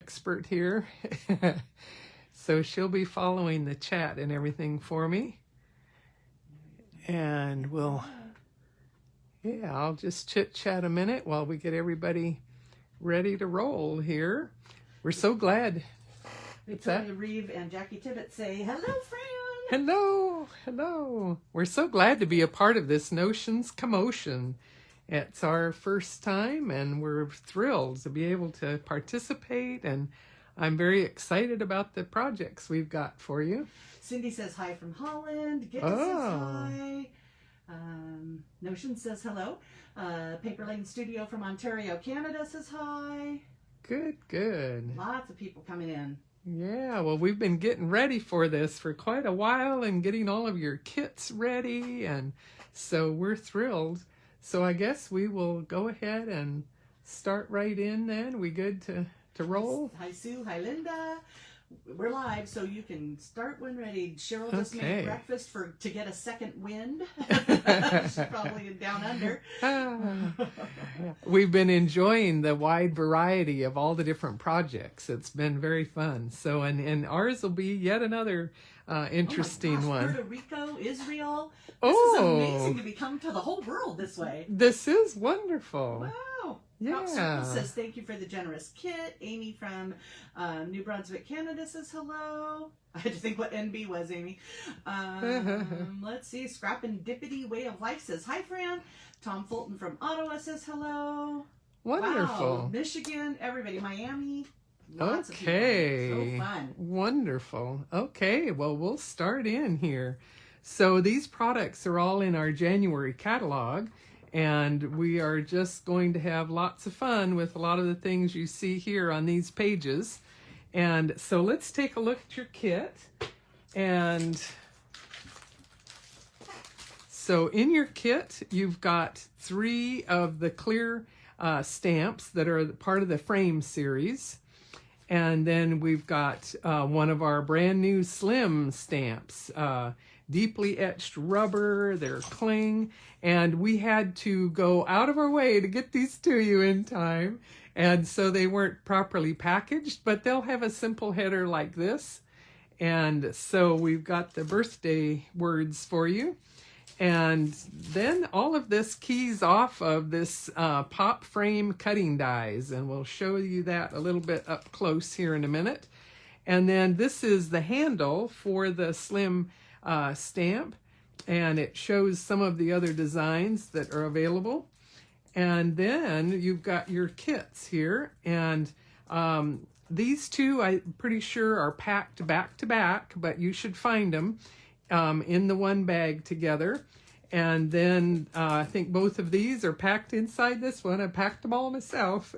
expert here. So she'll be following the chat and everything for me. And I'll just chit-chat a minute while we get everybody ready to roll here. We're so glad. Victoria Reeve and Jackie Tibbet say, hello, Fran. Hello, hello. We're so glad to be a part of this Notions Commotion. It's our first time and we're thrilled to be able to participate, and I'm very excited about the projects we've got for you. Cindy says hi from Holland. Gitta says hi. Notion says hello. Paper Lane Studio from Ontario, Canada says hi. Good, good. Lots of people coming in. Yeah, well, we've been getting ready for this for quite a while and getting all of your kits ready, and so we're thrilled. So I guess we will go ahead and start right in then. We good to roll? Hi, Sue. Hi, Linda. We're live, so you can start when ready. Cheryl just made breakfast to get a second wind. She's probably down under. We've been enjoying the wide variety of all the different projects. It's been very fun. So, and ours will be yet another interesting one. Puerto Rico, Israel. This is amazing to be come to the whole world this way. This is wonderful. Wow. Yeah. Says thank you for the generous kit. Amy from New Brunswick, Canada says hello. I had to think what NB was, Amy. Let's see. Scrap and Dippity Way of Life says hi, Fran. Tom Fulton from Ottawa says hello. Wonderful. Wow. Michigan, everybody. Miami. Lots of people. So fun. Wonderful. Okay, well, we'll start in here. So these products are all in our January catalog, and we are just going to have lots of fun with a lot of the things you see here on these pages. And so let's take a look at your kit. And so in your kit, you've got 3 of the clear stamps that are part of the frame series. And then we've got one of our brand new slim stamps, deeply etched rubber, they're cling, and we had to go out of our way to get these to you in time, and so they weren't properly packaged, but they'll have a simple header like this. And so we've got the birthday words for you, and then all of this keys off of this pop frame cutting dies, and we'll show you that a little bit up close here in a minute. And then this is the handle for the slim stamp, and it shows some of the other designs that are available. And then you've got your kits here, and these two I'm pretty sure are packed back to back, but you should find them in the one bag together. And then I think both of these are packed inside this one. I packed them all myself.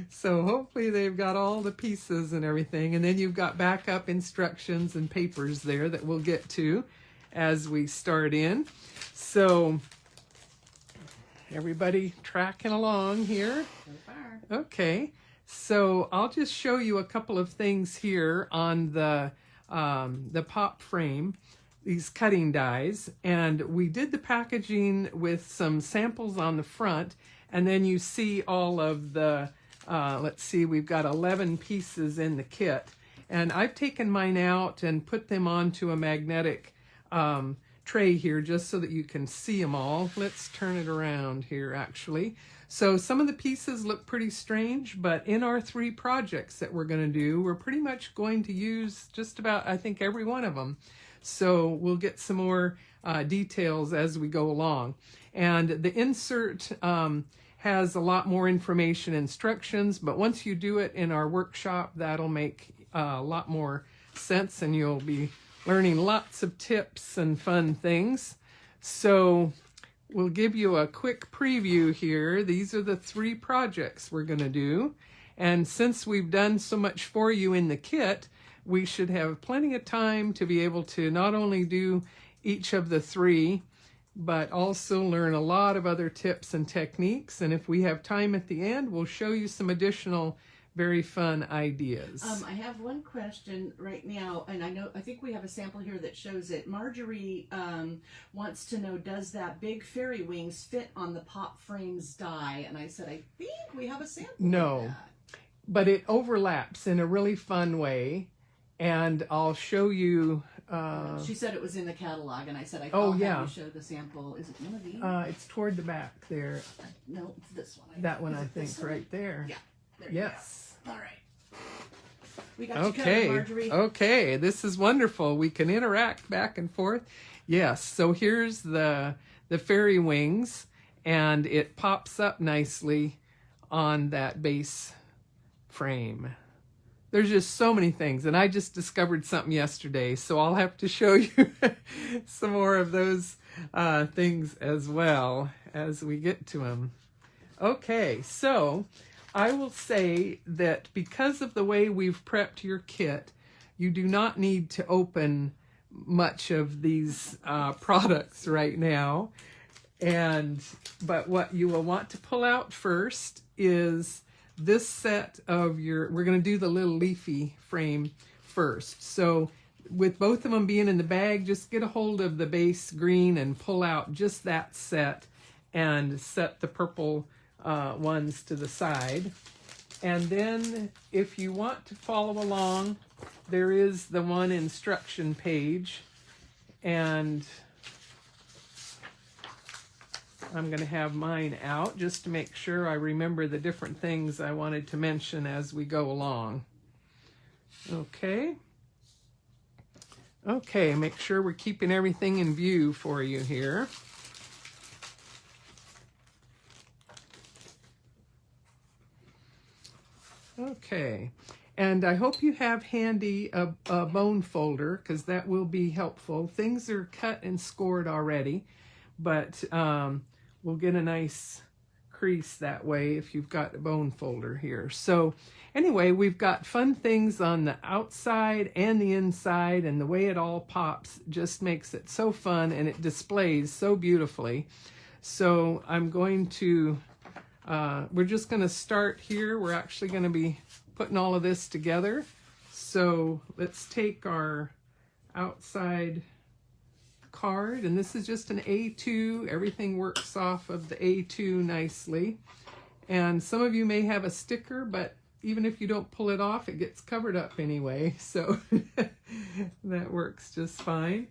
So hopefully they've got all the pieces and everything. And then you've got backup instructions and papers there that we'll get to as we start in. So everybody tracking along here? So far. Okay. So I'll just show you a couple of things here on the pop frame, these cutting dies, and we did the packaging with some samples on the front, and then you see all of the, let's see, we've got 11 pieces in the kit, and I've taken mine out and put them onto a magnetic tray here just so that you can see them all. Let's turn it around here actually. So some of the pieces look pretty strange, but in our 3 projects that we're going to do, we're pretty much going to use just about, I think, every one of them. So we'll get some more details as we go along. And the insert has a lot more information, instructions, but once you do it in our workshop, that'll make a lot more sense, and you'll be learning lots of tips and fun things. So we'll give you a quick preview here. These are the 3 projects we're going to do. And since we've done so much for you in the kit, we should have plenty of time to be able to not only do each of the 3, but also learn a lot of other tips and techniques. And if we have time at the end, we'll show you some additional very fun ideas. I have one question right now, and I think we have a sample here that shows it. Marjorie wants to know, does that big fairy wings fit on the pop frames die? And I said, I think we have a sample. No. Of that. but it overlaps in a really fun way. And I'll show you. She said it was in the catalog, and I said I Oh, thought yeah. you show the sample. Is it one of these? It's toward the back there. No, it's this one. That one, Is I it think, this one? right there. Yeah. There Yes. you go. All right. We got you Okay. covered, Marjorie. Okay. This is wonderful. We can interact back and forth. Yes. So here's the fairy wings, and it pops up nicely on that base frame. There's just so many things, and I just discovered something yesterday, so I'll have to show you some more of those things as well as we get to them. Okay, so I will say that because of the way we've prepped your kit, you do not need to open much of these products right now. But what you will want to pull out first is this set of we're going to do the little leafy frame first. So with both of them being in the bag, just get a hold of the base green and pull out just that set and set the purple ones to the side. And then if you want to follow along, there is the one instruction page, and I'm going to have mine out just to make sure I remember the different things I wanted to mention as we go along. Okay. Okay, make sure we're keeping everything in view for you here. Okay, and I hope you have handy a bone folder, because that will be helpful. Things are cut and scored already, but we'll get a nice crease that way if you've got a bone folder here. So anyway, we've got fun things on the outside and the inside, and the way it all pops just makes it so fun, and it displays so beautifully. So I'm going to, we're just going to start here. We're actually going to be putting all of this together. So let's take our outside card, and this is just an A2. Everything works off of the A2 nicely. And some of you may have a sticker, but even if you don't pull it off, it gets covered up anyway. So that works just fine.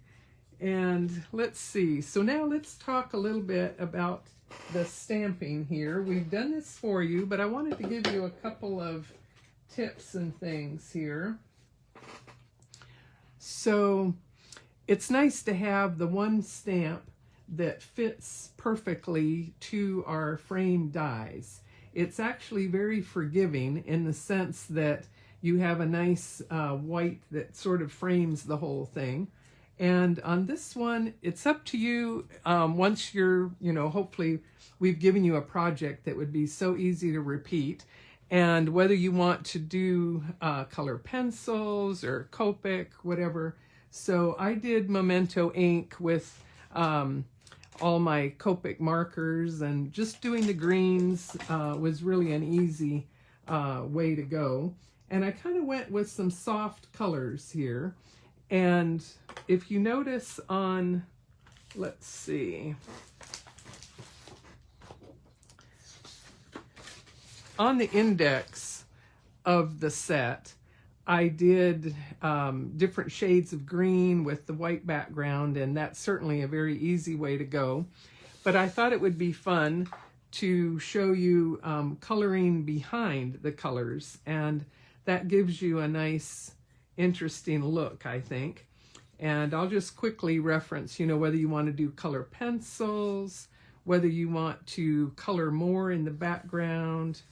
And let's see. So now let's talk a little bit about the stamping here. We've done this for you, but I wanted to give you a couple of tips and things here. So it's nice to have the one stamp that fits perfectly to our frame dies. It's actually very forgiving in the sense that you have a nice white that sort of frames the whole thing. And on this one, it's up to you. Once you're, hopefully we've given you a project that would be so easy to repeat. And whether you want to do color pencils or Copic, whatever. So I did Memento ink with all my Copic markers, and just doing the greens was really an easy way to go. And I kind of went with some soft colors here. And if you notice on, let's see, on the index of the set, I did different shades of green with the white background, and that's certainly a very easy way to go. But I thought it would be fun to show you coloring behind the colors, and that gives you a nice, interesting look, I think. And I'll just quickly reference, whether you want to do color pencils, whether you want to color more in the background.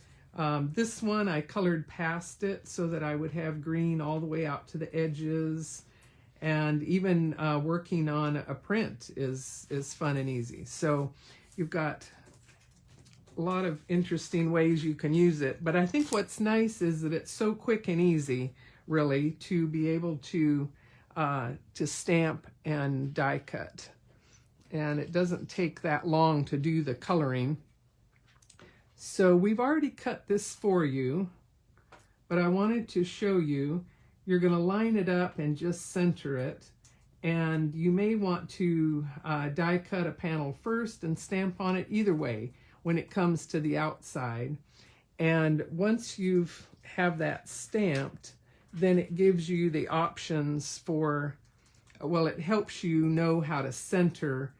This one I colored past it so that I would have green all the way out to the edges, and even working on a print is fun and easy. So you've got a lot of interesting ways you can use it, but I think what's nice is that it's so quick and easy, really, to be able to stamp and die cut, and it doesn't take that long to do the coloring. So we've already cut this for you, but I wanted to show you. You're going to line it up and just center it, and you may want to die cut a panel first and stamp on it, either way when it comes to the outside. And once you've have that stamped, then it gives you the options for, well, it helps you know how to center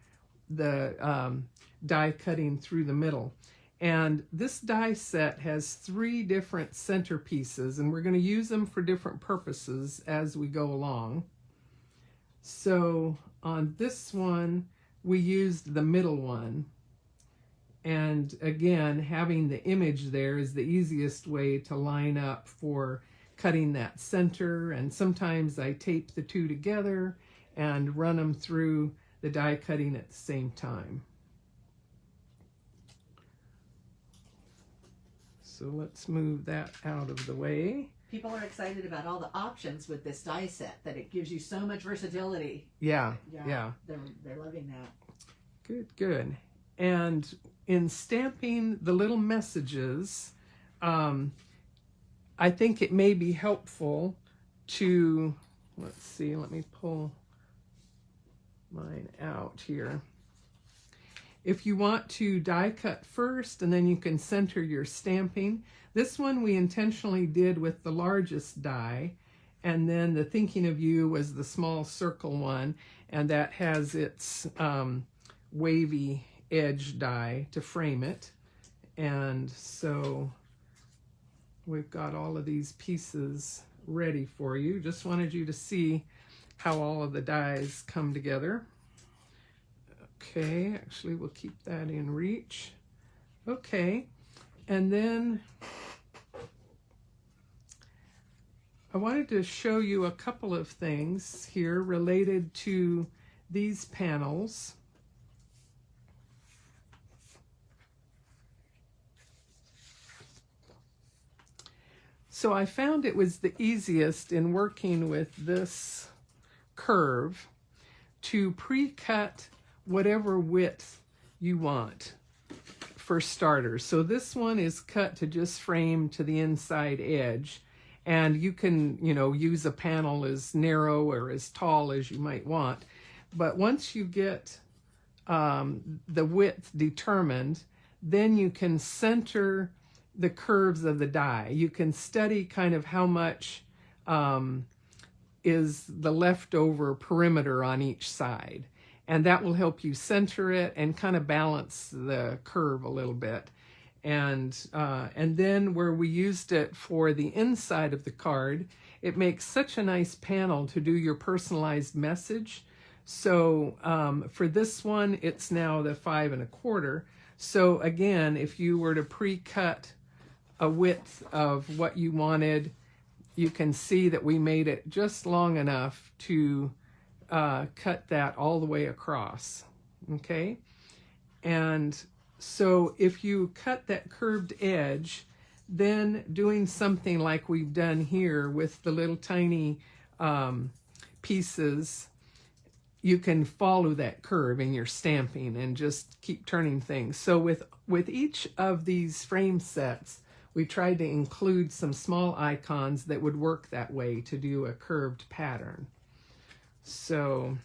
the die cutting through the middle. And this die set has 3 different center pieces, and we're going to use them for different purposes as we go along. So on this one, we used the middle one. And again, having the image there is the easiest way to line up for cutting that center. And sometimes I tape the 2 together and run them through the die cutting at the same time. So let's move that out of the way. People are excited about all the options with this die set, that it gives you so much versatility. Yeah. They're loving that. Good. And in stamping the little messages, I think it may be helpful to, let's see, let me pull mine out here. If you want to die cut first and then you can center your stamping, this one we intentionally did with the largest die, and then the Thinking of You was the small circle one, and that has its wavy edge die to frame it. And so we've got all of these pieces ready for you. Just wanted you to see how all of the dies come together. Okay, actually we'll keep that in reach. Okay, and then I wanted to show you a couple of things here related to these panels. So I found it was the easiest in working with this curve to pre-cut whatever width you want for starters. So this one is cut to just frame to the inside edge, and you can, use a panel as narrow or as tall as you might want. But once you get the width determined, then you can center the curves of the die. You can study kind of how much is the leftover perimeter on each side. And that will help you center it and kind of balance the curve a little bit. And then where we used it for the inside of the card, it makes such a nice panel to do your personalized message. So for this one, it's now the 5 1/4. So again, if you were to pre-cut a width of what you wanted, you can see that we made it just long enough to cut that all the way across, okay? And so if you cut that curved edge, then doing something like we've done here with the little tiny pieces, you can follow that curve in your stamping and just keep turning things. So with each of these frame sets, we tried to include some small icons that would work that way to do a curved pattern. So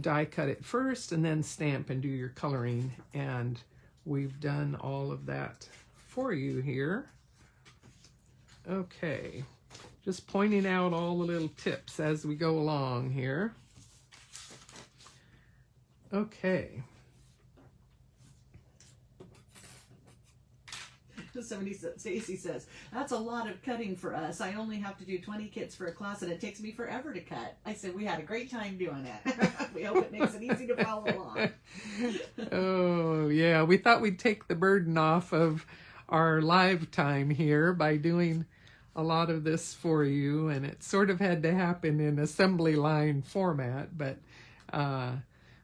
die cut it first and then stamp and do your coloring, and we've done all of that for you here. Okay, just pointing out all the little tips as we go along here. Okay. Stacy says, that's a lot of cutting for us. I only have to do 20 kits for a class and it takes me forever to cut. I said, we had a great time doing it. We hope it makes it easy to follow along. Oh, yeah. We thought we'd take the burden off of our live time here by doing a lot of this for you. And it sort of had to happen in assembly line format, but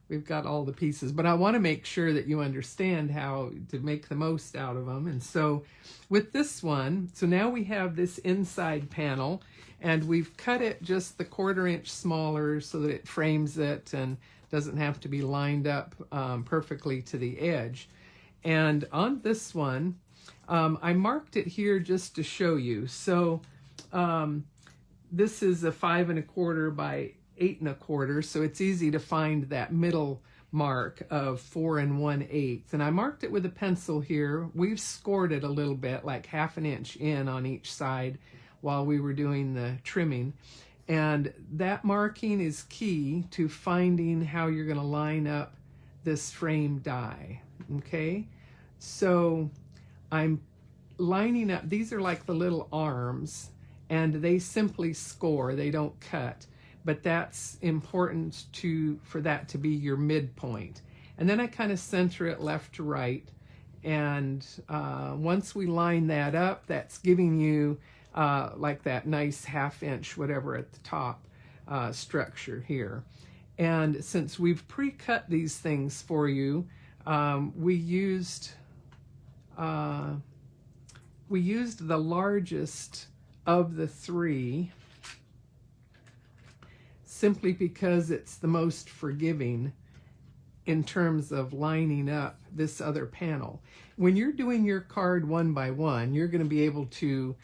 we've got all the pieces, but I want to make sure that you understand how to make the most out of them. And so with this one, so now we have this inside panel, and we've cut it just the 1/4 inch smaller so that it frames it and doesn't have to be lined up perfectly to the edge. And on this one, I marked it here just to show you. So this is a 5 1/4 by 8 1/4, so it's easy to find that middle mark of 4 1/8, and I marked it with a pencil here. We've scored it a little bit, like 1/2 inch in on each side while we were doing the trimming. And that marking is key to finding how you're going to line up this frame die. Okay, so I'm lining up, these are like the little arms, and they simply score, they don't cut, but that's important for that to be your midpoint. And then I kind of center it left to right, and once we line that up, that's giving you like that nice 1/2 inch whatever at the top structure here. And since we've pre-cut these things for you, we used the largest of the 3, simply because it's the most forgiving in terms of lining up this other panel. When you're doing your card one by one, you're going to be able to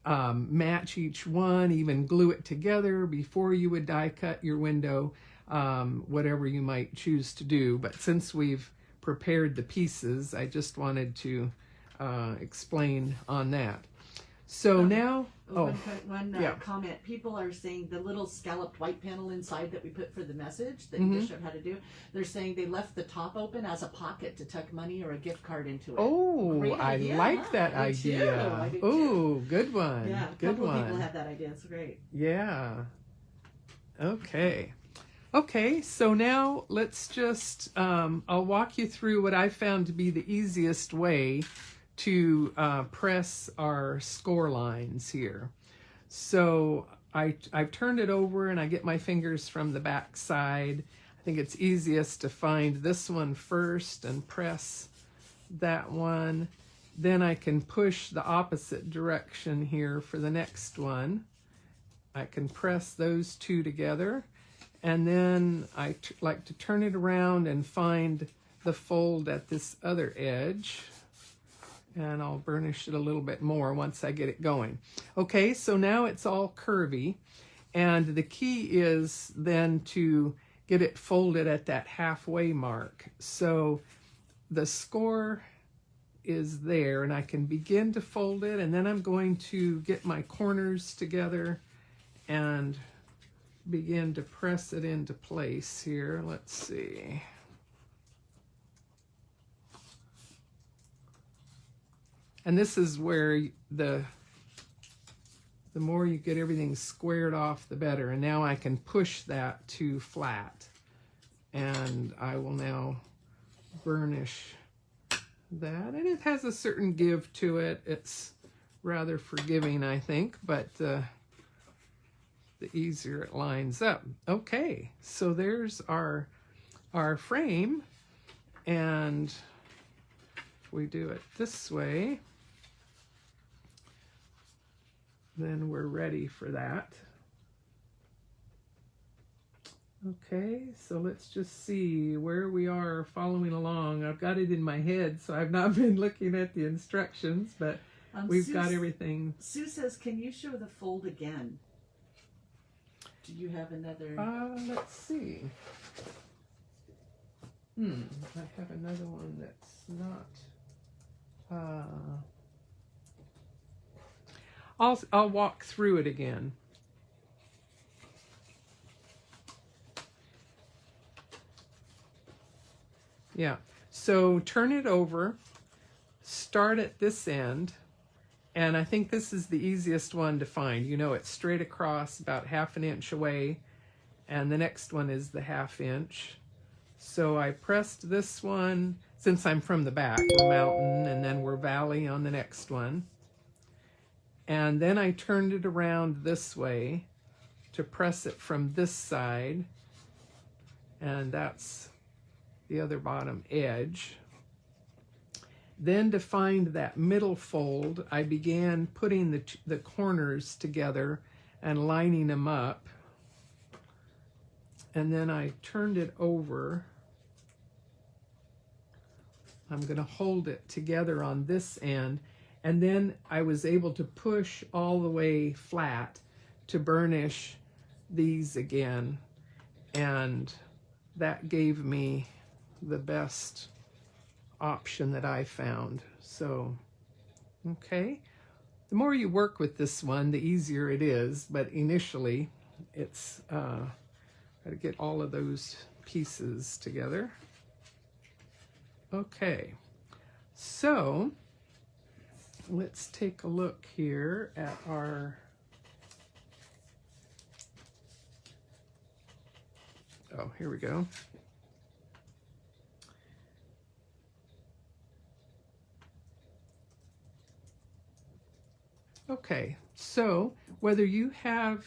match each one, even glue it together before you would die cut your window, whatever you might choose to do. But since we've prepared the pieces, I just wanted to explain on that. So now, one comment. People are saying the little scalloped white panel inside that we put for the message that you just showed how to do, they're saying they left the top open as a pocket to tuck money or a gift card into it. Oh, I like that idea. Oh, good one. Yeah, good couple one. People have that idea. It's great. Yeah. Okay. Okay, so now let's just, I'll walk you through what I found to be the easiest way to press our score lines here. So I've turned it over and I get my fingers from the back side. I think it's easiest to find this one first and press that one. Then I can push the opposite direction here for the next one. I can press those two together. And then I like to turn it around and find the fold at this other edge. And I'll burnish it a little bit more once I get it going. Okay, so now it's all curvy. And the key is then to get it folded at that halfway mark. So the score is there, and I can begin to fold it, and then I'm going to get my corners together and begin to press it into place here. Let's see. And this is where the more you get everything squared off, the better. And now I can push that to flat. And I will now burnish that. And it has a certain give to it. It's rather forgiving, I think, but the easier it lines up. Okay, so there's our frame. And if we do it this way, then we're ready for that. Okay, so let's just see where we are following along. I've got it in my head, so I've not been looking at the instructions, but we've got everything. Sue says, can you show the fold again? Do you have another? Let's see. I have another one that's not. I'll walk through it again. Yeah, so turn it over, start at this end, and I think this is the easiest one to find. You know, it's straight across about 1/2 inch away, and the next one is the 1/2 inch. So I pressed this one, since I'm from the back, we're mountain, and then we're valley on the next one. And then I turned it around this way to press it from this side, and that's the other bottom edge. Then to find that middle fold, I began putting the corners together and lining them up. And then I turned it over. I'm going to hold it together on this end. And then I was able to push all the way flat to burnish these again. And that gave me the best option that I found. So, okay. The more you work with this one, the easier it is, but initially it's got to get all of those pieces together. Okay, so let's take a look here at our here we go. Okay, so whether you have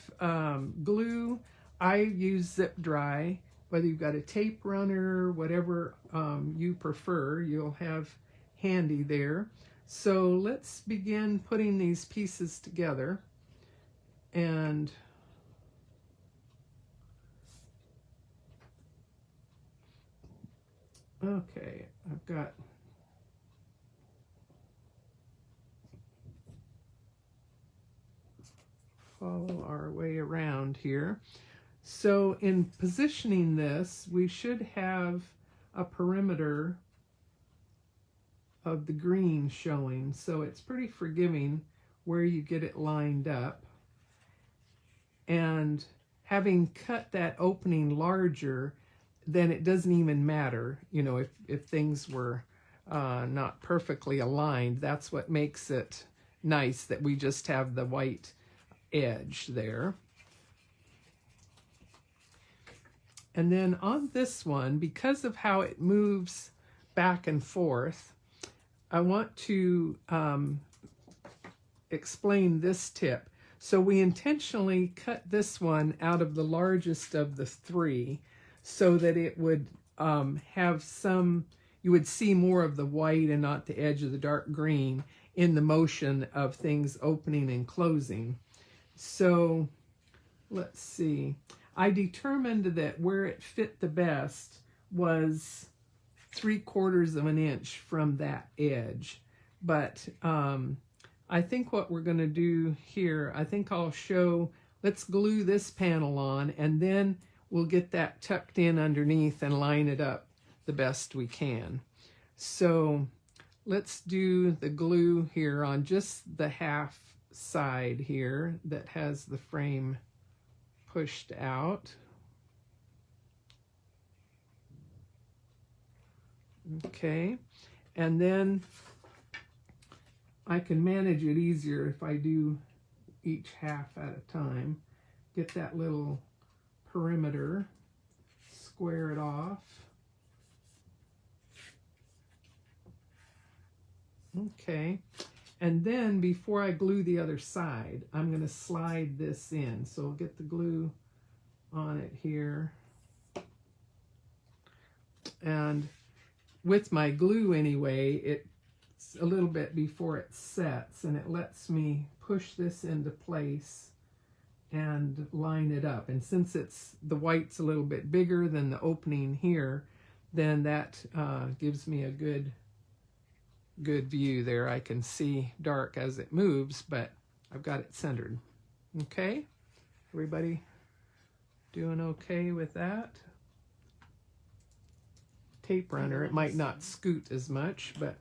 glue, I use zip dry, whether you've got a tape runner, whatever you prefer, you'll have handy there. So let's begin putting these pieces together. And okay, I've got follow our way around here. So in positioning this, we should have a perimeter of the green showing, so it's pretty forgiving where you get it lined up. And having cut that opening larger, then it doesn't even matter, you know, if things were not perfectly aligned. That's what makes it nice, that we just have the white edge there. And then on this one, because of how it moves back and forth, I want to explain this tip. So we intentionally cut this one out of the largest of the three so that it would have some, you would see more of the white and not the edge of the dark green in the motion of things opening and closing. So let's see. I determined that where it fit the best was 3/4 of an inch from that edge. But I think what we're going to do here, I think I'll show, let's glue this panel on, and then we'll get that tucked in underneath and line it up the best we can. So let's do the glue here on just the half side here that has the frame pushed out. Okay, and then I can manage it easier if I do each half at a time. Get that little perimeter, square it off. Okay, and then before I glue the other side, I'm going to slide this in. So I'll get the glue on it here. And with my glue anyway, it's a little bit before it sets, and it lets me push this into place and line it up. And since the white's a little bit bigger than the opening here, then that gives me a good view there. I can see dark as it moves, but I've got it centered. Okay, everybody doing okay with that? Tape runner, it might not scoot as much, but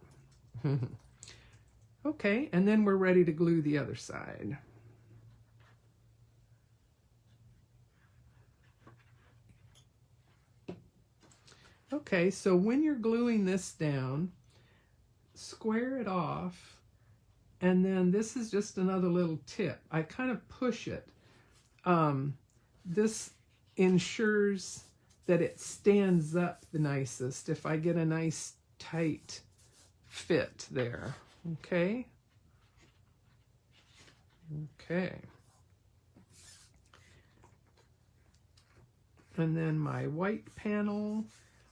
okay, and then we're ready to glue the other side. Okay, so when you're gluing this down, square it off, and then this is just another little tip. I kind of push it. This ensures that it stands up the nicest if I get a nice tight fit there. Okay? Okay. And then my white panel.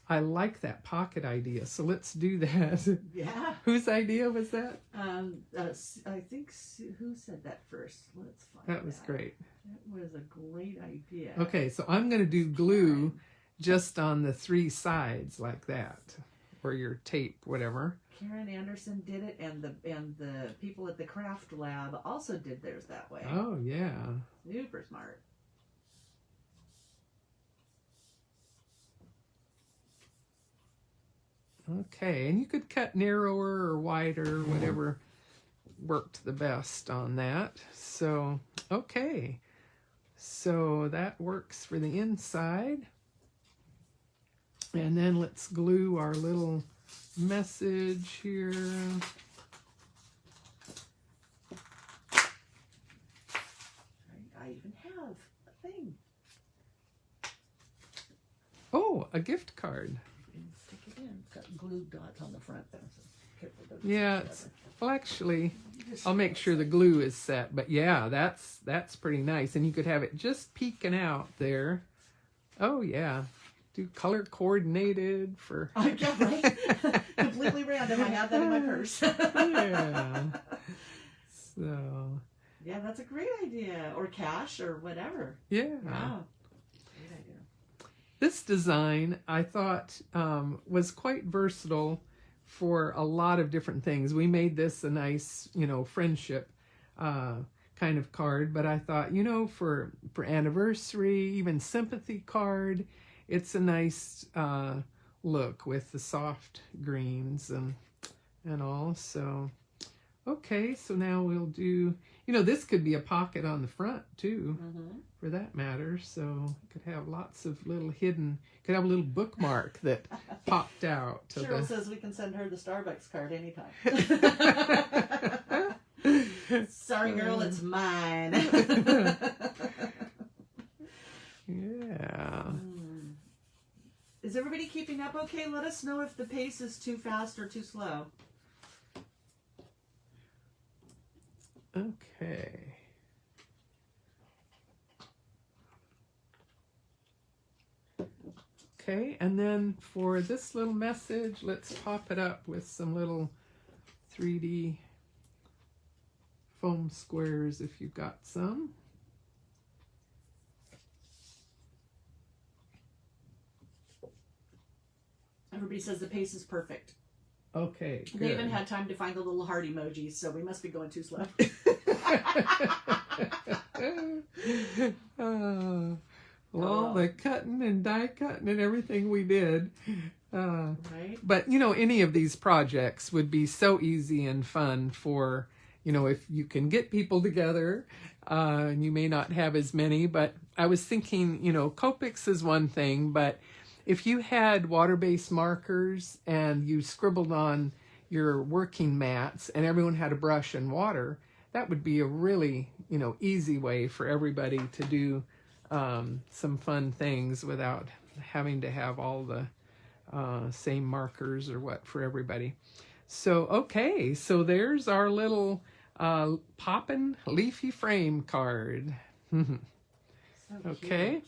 I like that pocket idea, so let's do that. Yeah. Whose idea was that? I think who said that first? Let's find out. That was great. That was a great idea. Okay, so I'm going to do glue just on the three sides like that, or your tape, whatever. Karen Anderson did it, and the people at the craft lab also did theirs that way. Oh yeah. Super smart. Okay, and you could cut narrower or wider, whatever worked the best on that. So, okay. So that works for the inside. And then let's glue our little message here. I even have a thing. Oh, a gift card. You can stick it in. It's got glue dots on the front there. So careful, don't Yeah, stick it's, together. well, actually, I'll make sure the glue is set. But yeah, that's pretty nice. And you could have it just peeking out there. Oh, yeah. Do color coordinated for... Yeah, right? Completely random. I have that in my purse. Yeah. So... Yeah, that's a great idea. Or cash or whatever. Yeah. Wow. Great idea. This design, I thought, was quite versatile for a lot of different things. We made this a nice, friendship kind of card, but I thought, for anniversary, even sympathy card, it's a nice look with the soft greens and all. So, okay, so now we'll do, this could be a pocket on the front too, for that matter. So you could have lots of little hidden, could have a little bookmark that popped out. To Cheryl says we can send her the Starbucks card anytime. Sorry, girl, it's mine. Yeah. Is everybody keeping up okay? Let us know if the pace is too fast or too slow. Okay. Okay, and then for this little message, let's pop it up with some little 3D foam squares if you've got some. Everybody says the pace is perfect. Okay, good. They even had time to find the little heart emojis, so we must be going too slow. Well, the cutting and die cutting and everything we did. Right? But, any of these projects would be so easy and fun for, if you can get people together, and you may not have as many, but I was thinking, Copics is one thing, but if you had water-based markers and you scribbled on your working mats and everyone had a brush and water, that would be a really, easy way for everybody to do some fun things without having to have all the same markers or what for everybody. So, okay, so there's our little poppin' leafy frame card. Okay, cute.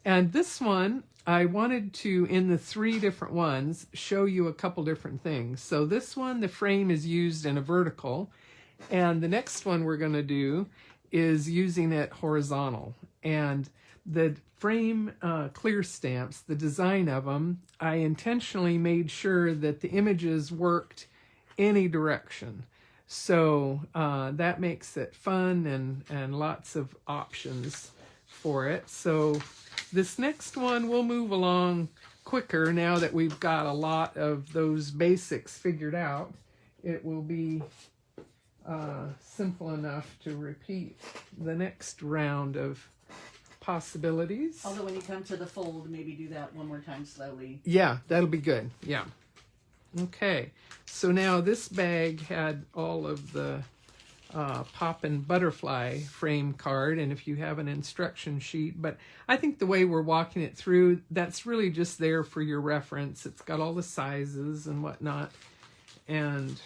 and this one, I wanted to, in the 3 different ones, show you a couple different things. So this one, the frame is used in a vertical, and the next one we're going to do is using it horizontal. And the frame clear stamps, the design of them, I intentionally made sure that the images worked any direction. So that makes it fun and lots of options for it. So this next one we'll move along quicker now that we've got a lot of those basics figured out. It will be simple enough to repeat the next round of possibilities. Although when you come to the fold, maybe do that one more time slowly. Yeah, that'll be good. Yeah. Okay, so now this bag had all of the Poppin' Butterfly frame card, and if you have an instruction sheet, but I think the way we're walking it through, that's really just there for your reference. It's got all the sizes and whatnot, and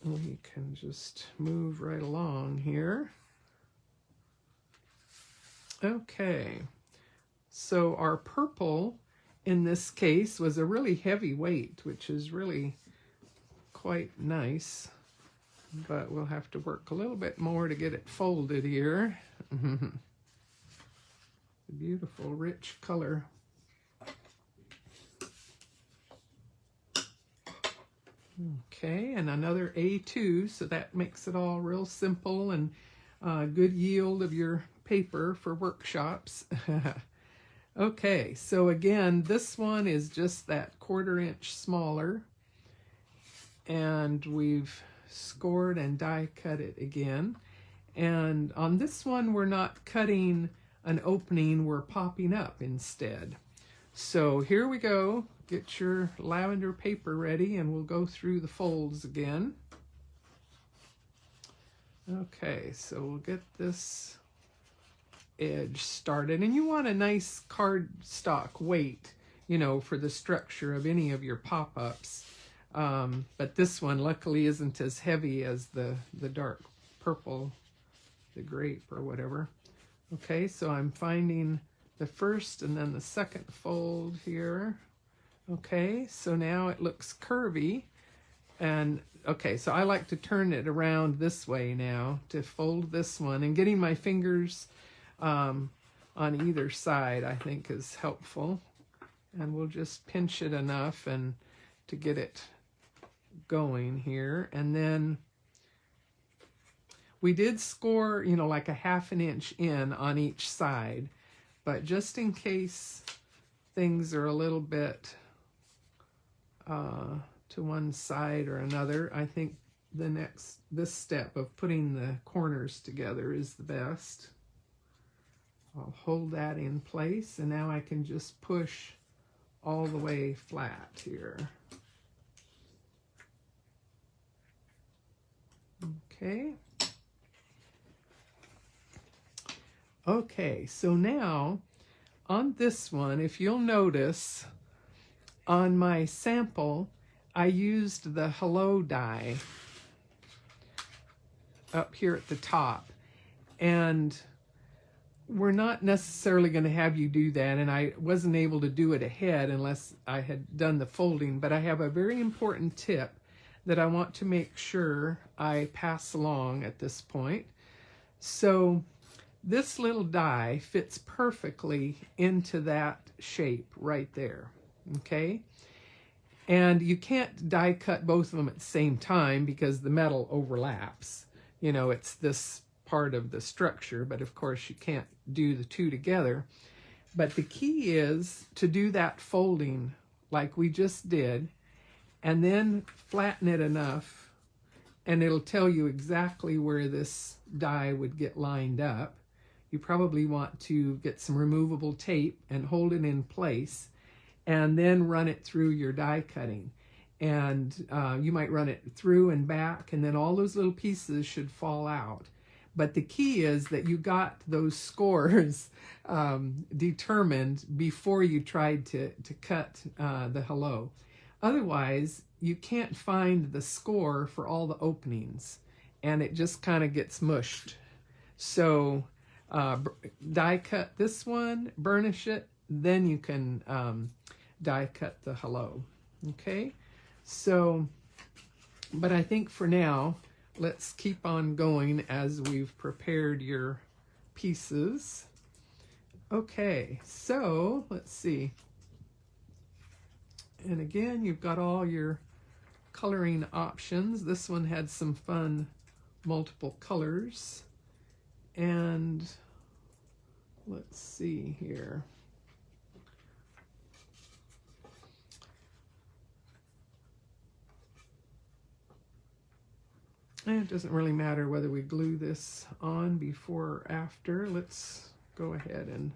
we can just move right along here. Okay, so our purple in this case was a really heavy weight, which is really quite nice, but we'll have to work a little bit more to get it folded here. Beautiful, rich color. Okay, and another A2, so that makes it all real simple and good yield of your paper for workshops. Okay, so again, this one is just that 1/4 inch smaller, and we've scored and die cut it again. And on this one, we're not cutting an opening, we're popping up instead. So here we go. Get your lavender paper ready and we'll go through the folds again. Okay, so we'll get this edge started, and you want a nice cardstock weight, you know, for the structure of any of your pop-ups. But this one luckily isn't as heavy as the dark purple, the grape or whatever. Okay, so I'm finding the first and then the second fold here. Okay, so now it looks curvy. And okay, so I like to turn it around this way now to fold this one, and getting my fingers on either side I think is helpful. And we'll just pinch it enough and to get it going here. And then we did score, you know, like a 1/2 inch in on each side, but just in case things are a little bit to one side or another, I think this step of putting the corners together is the best. I'll hold that in place, and now I can just push all the way flat here. Okay. Okay, so now on this one, if you'll notice, on my sample, I used the Hello die up here at the top. And we're not necessarily going to have you do that, and I wasn't able to do it ahead unless I had done the folding, but I have a very important tip that I want to make sure I pass along at this point. So this little die fits perfectly into that shape right there, okay? And you can't die cut both of them at the same time because the metal overlaps. You know, it's this part of the structure, but of course you can't do the two together. But the key is to do that folding like we just did, and then flatten it enough, and it'll tell you exactly where this die would get lined up. You probably want to get some removable tape and hold it in place, and then run it through your die cutting. And you might run it through and back, and then all those little pieces should fall out. But the key is that you got those scores determined before you tried to cut the hello. Otherwise, you can't find the score for all the openings, and it just kind of gets mushed. So die cut this one, burnish it, then you can die cut the hello. Okay, so, but I think for now, let's keep on going as we've prepared your pieces. Okay, so let's see. And again, you've got all your coloring options. This one had some fun multiple colors. And let's see here. And it doesn't really matter whether we glue this on before or after. Let's go ahead and...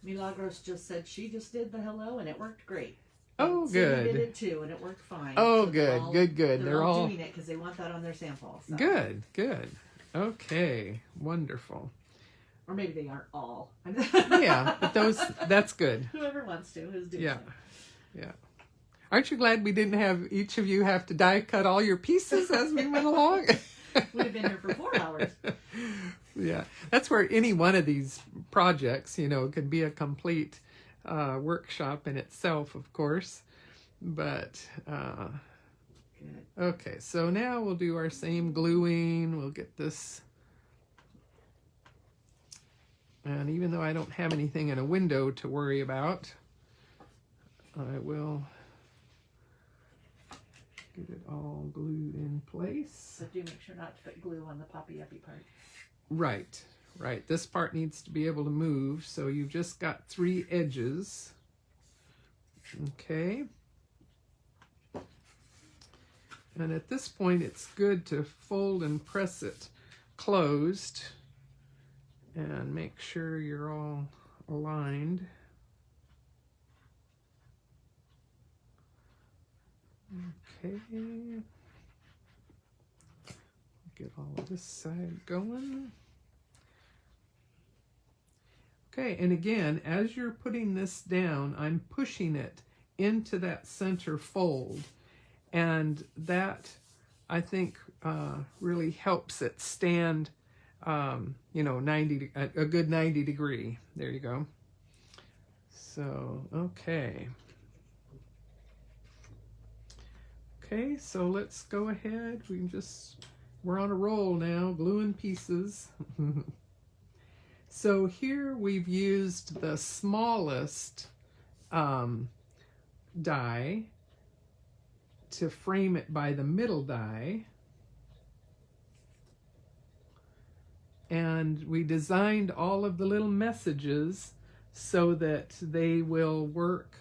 Milargros just said she just did the hello and it worked great. Oh, and good. Cindy did it too and it worked fine. Oh, so good, good. They're all doing it because they want that on their sample. So. Good. Okay, wonderful. Or maybe they aren't all. Yeah, but that's good. Whoever wants to is doing Yeah. it. Yeah. Aren't you glad we didn't have each of you have to die cut all your pieces as we went along? We'd have been here for 4 hours. Yeah, that's where any one of these projects, you know, could be a complete workshop in itself, of course. But, okay, so now we'll do our same gluing. We'll get this. And even though I don't have anything in a window to worry about, I will get it all glued in place. But do make sure not to put glue on the poppy-uppy part. Right. Right, this part needs to be able to move, so you've just got 3 edges. Okay. And at this point, it's good to fold and press it closed and make sure you're all aligned. Okay. Get all of this side going. Okay, and again, as you're putting this down, I'm pushing it into that center fold. And that, I think, really helps it stand, you know, a good 90 degree. There you go. So, okay. Okay, so let's go ahead. We're on a roll now, gluing pieces. So here we've used the smallest die to frame it by the middle die. And we designed all of the little messages so that they will work,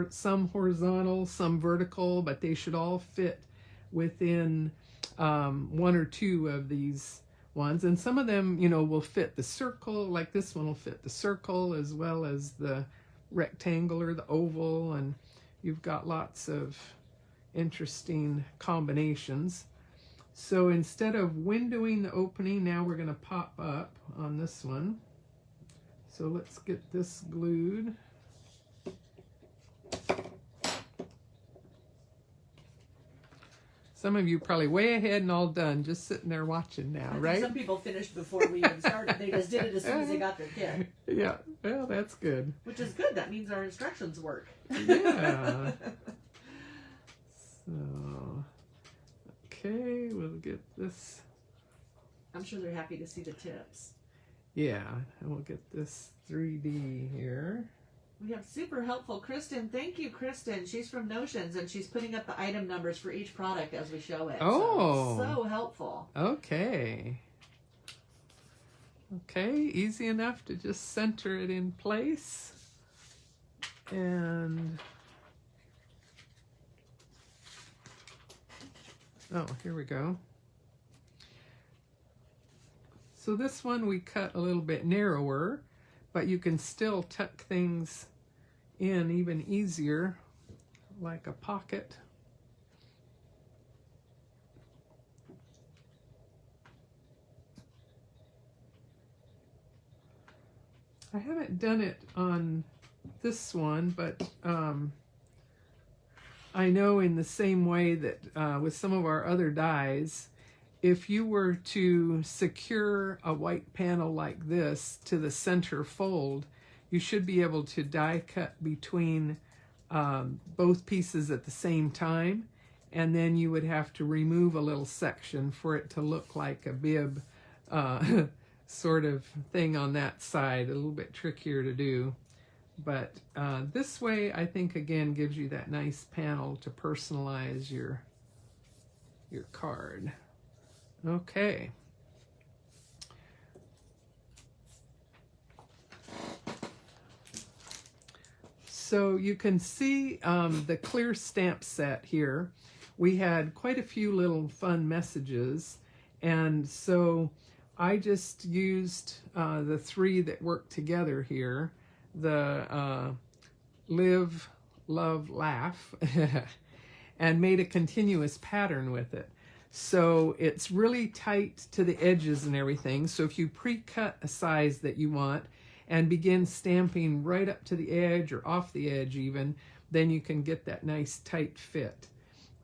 some horizontal, some vertical, but they should all fit within 1 or 2 of these ones. And some of them, you know, will fit the circle, like this one will fit the circle as well as the rectangle or the oval, and you've got lots of interesting combinations. So instead of windowing the opening, now we're going to pop up on this one. So let's get this glued. Some of you probably way ahead and all done, just sitting there watching now, right? Some people finished before we even started. They just did it as soon as they got their kit. Yeah, well, that's good. Which is good. That means our instructions work. Yeah. So, okay, we'll get this. I'm sure they're happy to see the tips. Yeah, and we'll get this 3D here. We have super helpful Kristen. Thank you, Kristen. She's from Notions, and she's putting up the item numbers for each product as we show it. Oh. So helpful. Okay. Okay, easy enough to just center it in place. And oh, here we go. So this one we cut a little bit narrower, but you can still tuck things in even easier, like a pocket. I haven't done it on this one, but I know in the same way that with some of our other dies, if you were to secure a white panel like this to the center fold, you should be able to die cut between both pieces at the same time, and then you would have to remove a little section for it to look like a bib sort of thing on that side. A little bit trickier to do, but this way I think again gives you that nice panel to personalize your card. Okay. So you can see the clear stamp set here. We had quite a few little fun messages, and so I just used the 3 that work together here, the live, love, laugh, and made a continuous pattern with it. So it's really tight to the edges and everything. So if you pre-cut a size that you want and begin stamping right up to the edge or off the edge even, then you can get that nice tight fit.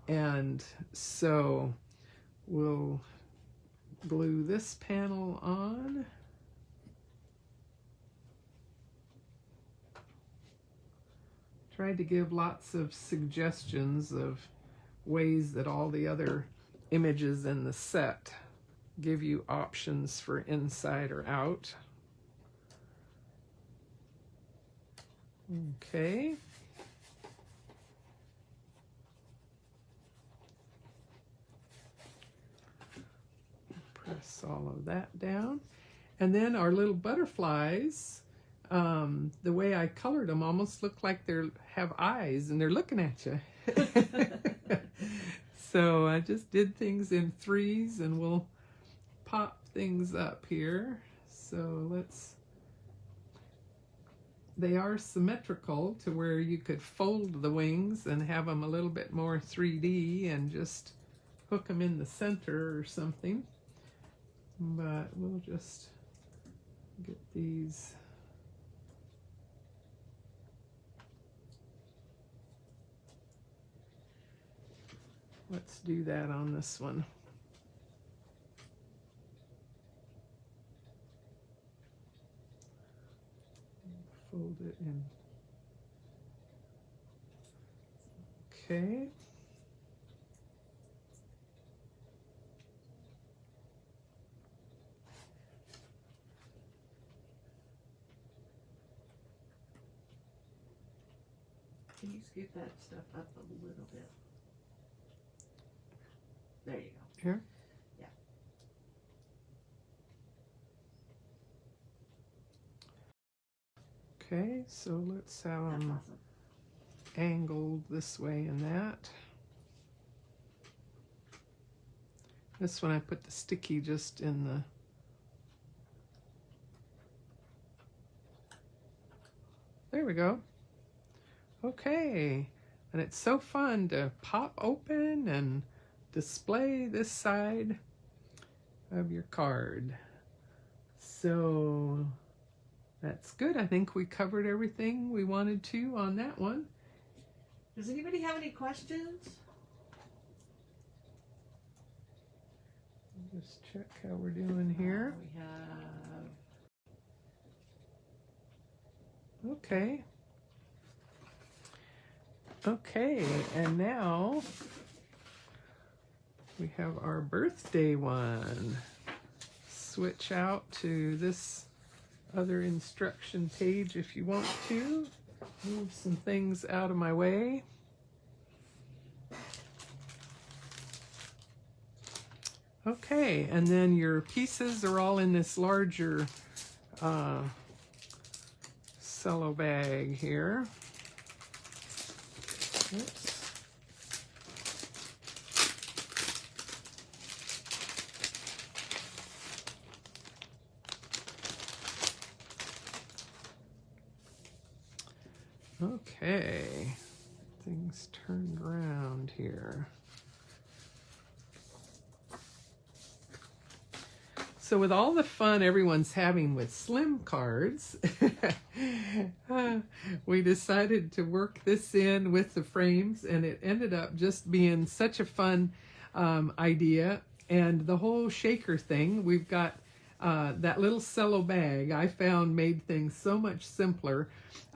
And so we'll glue this panel on. Tried to give lots of suggestions of ways that all the other images in the set give you options for inside or out. Okay. Press all of that down. And then our little butterflies, the way I colored them almost look like they have eyes and they're looking at you. So I just did things in threes, and we'll pop things up here. So they are symmetrical to where you could fold the wings and have them a little bit more 3D and just hook them in the center or something. But we'll just get these. Let's do that on this one. Fold it in. Okay. Can you scoop that stuff up a little bit? There you go. Here? Yeah. Okay, so let's have That's them awesome. angled this way and that. This one I put the sticky just in the there we go. Okay, and it's so fun to pop open and display this side of your card. So that's good. I think we covered everything we wanted to on that one. Does anybody have any questions? Just check how we're doing here. We have. Okay. Okay, and now we have our birthday one. Switch out to this other instruction page if you want to. Move some things out of my way. Okay, and then your pieces are all in this larger cello bag here. Oops. Okay, things turned around here. So with all the fun everyone's having with slim cards, we decided to work this in with the frames, and it ended up just being such a fun idea. And the whole shaker thing, we've got that little cello bag I found made things so much simpler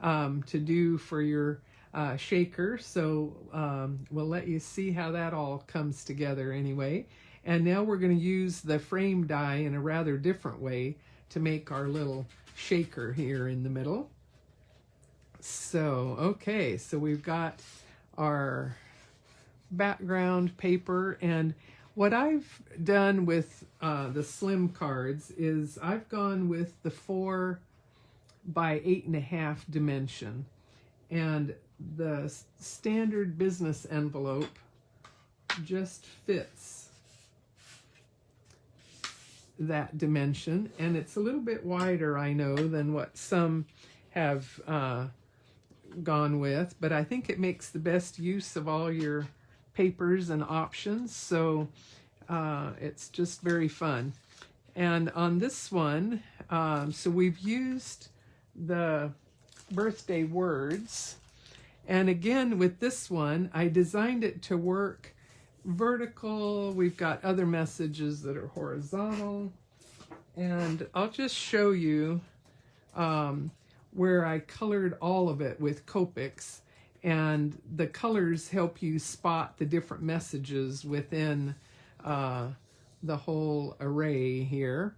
to do for your shaker. So we'll let you see how that all comes together anyway. And now we're going to use the frame die in a rather different way to make our little shaker here in the middle. So, okay, so we've got our background paper, and what I've done with the slim cards is I've gone with the 4 by 8.5 dimension, and the standard business envelope just fits that dimension, and it's a little bit wider, I know, than what some have gone with, but I think it makes the best use of all your papers and options, so it's just very fun. And on this one, so we've used the birthday words, and again with this one I designed it to work vertical. We've got other messages that are horizontal, and I'll just show you where I colored all of it with Copics, and the colors help you spot the different messages within the whole array here.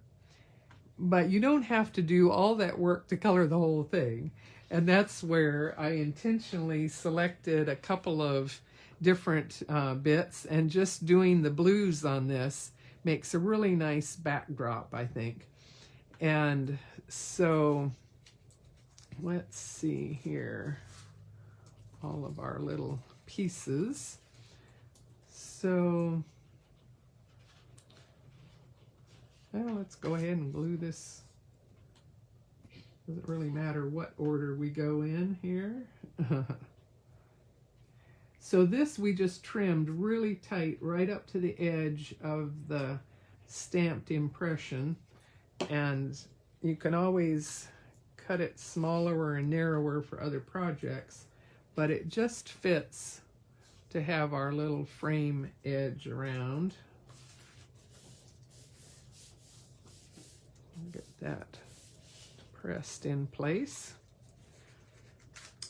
But you don't have to do all that work to color the whole thing, and that's where I intentionally selected a couple of different bits, and just doing the blues on this makes a really nice backdrop, I think. And so let's see here, all of our little pieces. So well, let's go ahead and glue this. Doesn't really matter what order we go in here. So this we just trimmed really tight right up to the edge of the stamped impression, and you can always cut it smaller and narrower for other projects, but it just fits to have our little frame edge around. Get that pressed in place.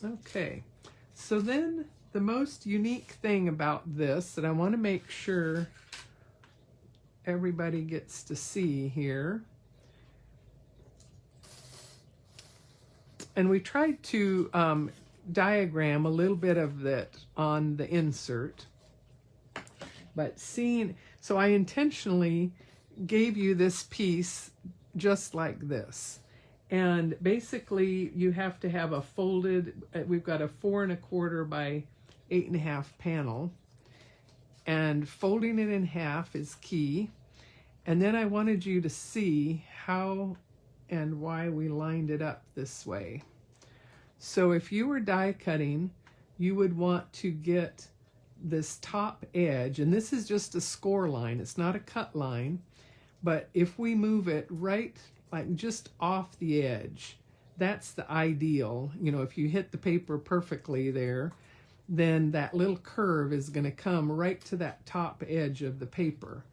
Okay, so then the most unique thing about this that I want to make sure everybody gets to see here, and we tried to diagram a little bit of that on the insert, but so I intentionally gave you this piece just like this. And basically you have to have a folded, we've got a 4 1/4 by 8 1/2 panel, and folding it in half is key. And then I wanted you to see how and why we lined it up this way. So if you were die cutting, you would want to get this top edge, and this is just a score line, it's not a cut line, but if we move it right, like just off the edge, that's the ideal. You know, if you hit the paper perfectly there, then that little curve is going to come right to that top edge of the paper.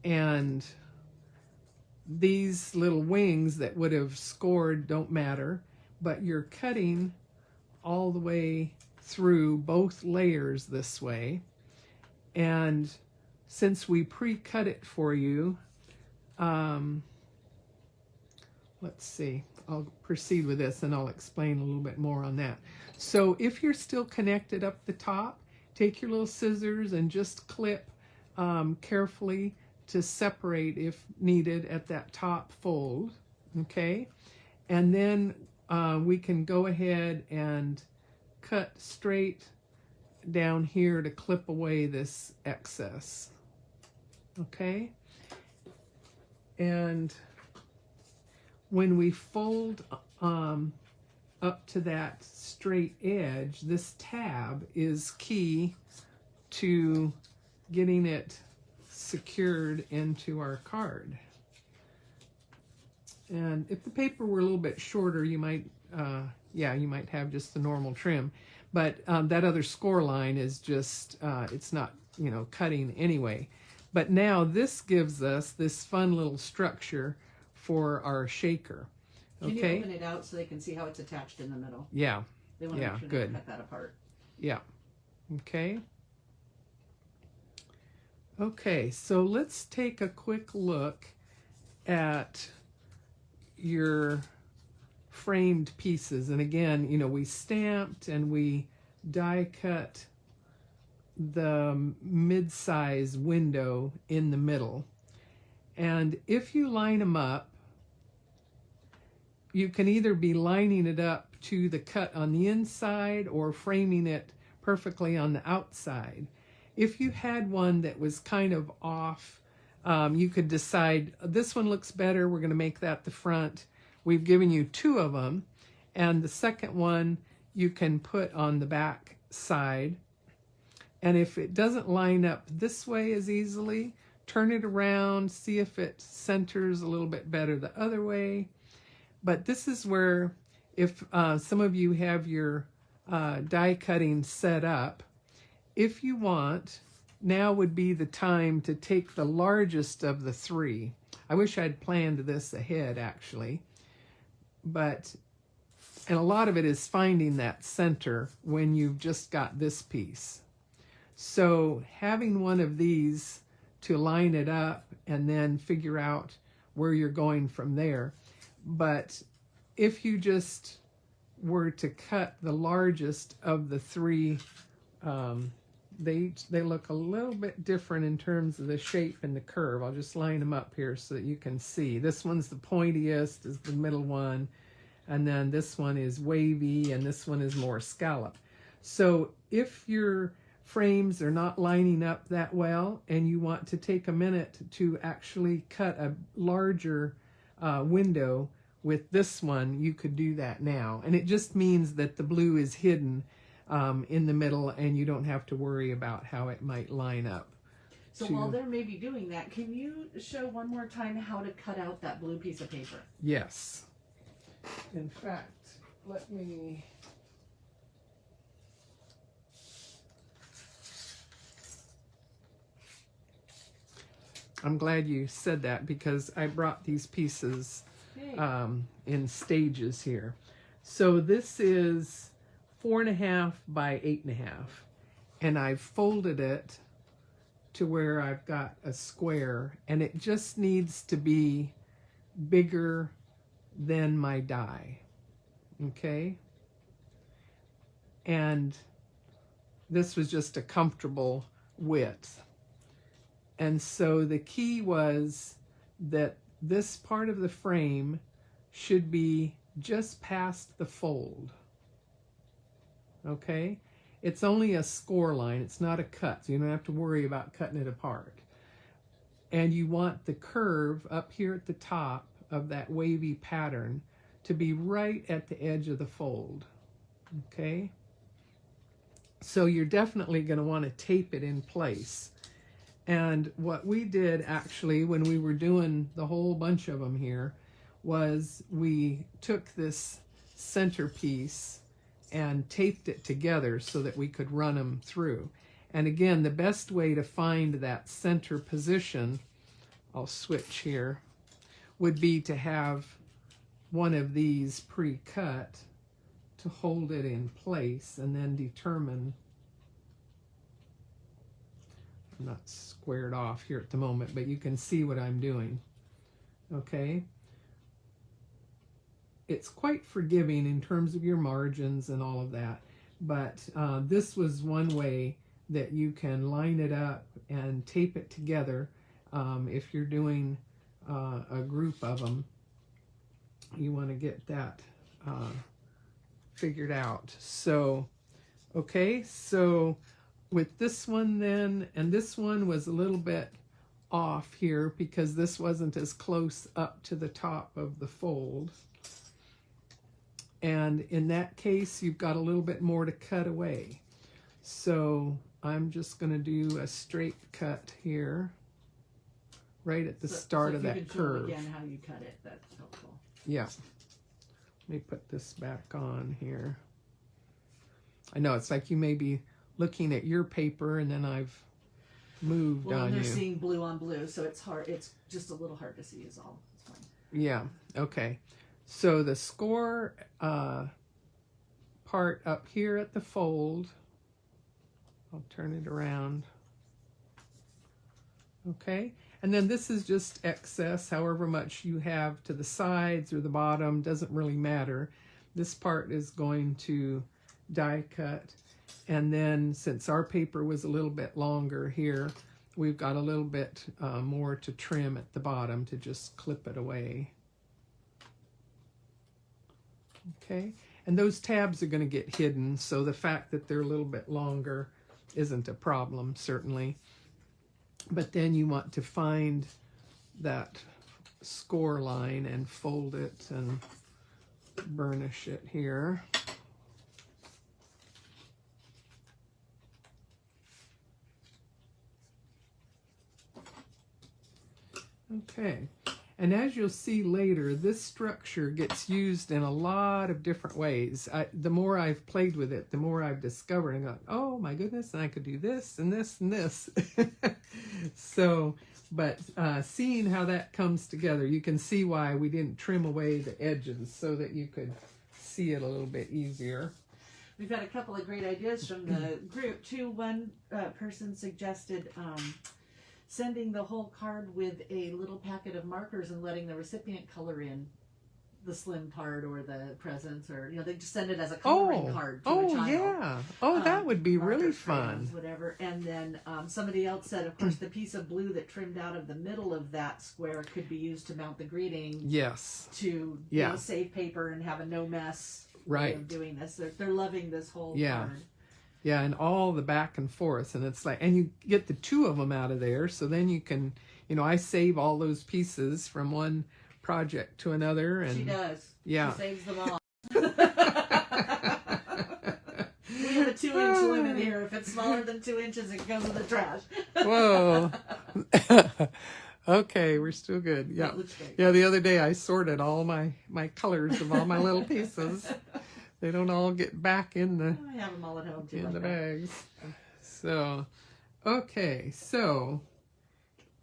And these little wings that would have scored don't matter, but you're cutting all the way through both layers this way. And since we pre-cut it for you, let's see, I'll proceed with this and I'll explain a little bit more on that. So if you're still connected up the top, take your little scissors and just clip carefully to separate if needed at that top fold, okay? And then we can go ahead and cut straight down here to clip away this excess, okay? And when we fold up to that straight edge, this tab is key to getting it secured into our card. And if the paper were a little bit shorter, you might, you might have just the normal trim. But that other score line is just, it's not, you know, cutting anyway. But now this gives us this fun little structure for our shaker. Okay. Can you open it out so they can see how it's attached in the middle? Yeah. They want to make sure they cut that apart. Yeah. Okay. Okay, so let's take a quick look at your framed pieces. And again, you know, we stamped and we die cut the mid-size window in the middle. And if you line them up, you can either be lining it up to the cut on the inside or framing it perfectly on the outside. If you had one that was kind of off, you could decide, this one looks better, we're going to make that the front. We've given you 2 of them, and the second one you can put on the back side. And if it doesn't line up this way as easily, turn it around, see if it centers a little bit better the other way. But this is where, if some of you have your die cutting set up, if you want, now would be the time to take the largest of the 3. I wish I'd planned this ahead, actually. But, and a lot of it is finding that center when you've just got this piece. So having one of these to line it up and then figure out where you're going from there. But if you just were to cut the largest of the 3 they look a little bit different in terms of the shape and the curve. I'll just line them up here so that you can see. This one's the pointiest, is the middle one, and then this one is wavy, and this one is more scallop. So if your frames are not lining up that well and you want to take a minute to actually cut a larger window with this one, you could do that now. And it just means that the blue is hidden in the middle and you don't have to worry about how it might line up. So while they're maybe doing that, can you show one more time how to cut out that blue piece of paper? Yes. In fact, let me... I'm glad you said that because I brought these pieces in stages here. So this is 4.5 by 8.5, and I've folded it to where I've got a square, and it just needs to be bigger than my die. Okay? And this was just a comfortable width. And so the key was that this part of the frame should be just past the fold. Okay? It's only a score line. It's not a cut, so you don't have to worry about cutting it apart. And you want the curve up here at the top of that wavy pattern to be right at the edge of the fold. Okay? So you're definitely going to want to tape it in place. And what we did actually when we were doing the whole bunch of them here was we took this centerpiece and taped it together so that we could run them through. And again, the best way to find that center position, I'll switch here, would be to have one of these pre-cut to hold it in place and then determine. I'm not squared off here at the moment, but you can see what I'm doing. Okay? It's quite forgiving in terms of your margins and all of that, but this was one way that you can line it up and tape it together. If you're doing a group of them, you want to get that figured out. So, okay, so with this one then, and this one was a little bit off here because this wasn't as close up to the top of the fold. And in that case, you've got a little bit more to cut away. So I'm just going to do a straight cut here, right at the start of that curve. Again, how you cut it, that's helpful. Yeah. Let me put this back on here. I know it's like you may be looking at your paper and then I've moved on you. They're seeing blue on blue, so it's hard. It's just a little hard to see is all. It's fine. Yeah. Okay. So the score part up here at the fold, I'll turn it around. Okay. And then this is just excess, however much you have to the sides or the bottom, doesn't really matter. This part is going to die cut. And then since our paper was a little bit longer here, we've got a little bit more to trim at the bottom to just clip it away. Okay, and those tabs are going to get hidden, so the fact that they're a little bit longer isn't a problem, certainly. But then you want to find that score line and fold it and burnish it here. Okay, and as you'll see later, this structure gets used in a lot of different ways. The more I've played with it, the more I've discovered and gone, oh my goodness, and I could do this and this and this. So, but seeing how that comes together, you can see why we didn't trim away the edges so that you could see it a little bit easier. We've got a couple of great ideas from the group too. One person suggested sending the whole card with a little packet of markers and letting the recipient color in the slim part or the presents, or they just send it as a coloring card to a child. Yeah. Oh, that would be really fun. Crayons, whatever. And then somebody else said, of course, the piece of blue that trimmed out of the middle of that square could be used to mount the greeting. Yes. To save paper and have a no mess way of doing this. They're loving this whole card. Yeah, and all the back and forth, and it's like, and you get the two of them out of there, so then you can, I save all those pieces from one project to another. And she does. Yeah. She saves them all. We have a 2-inch limit here. If it's smaller than 2 inches, it goes in the trash. Whoa. Okay, we're still good. Yeah. Yeah, the other day I sorted all my colors of all my little pieces. They don't all get back in the I have them all at home too, in like the that. bags. So, okay, so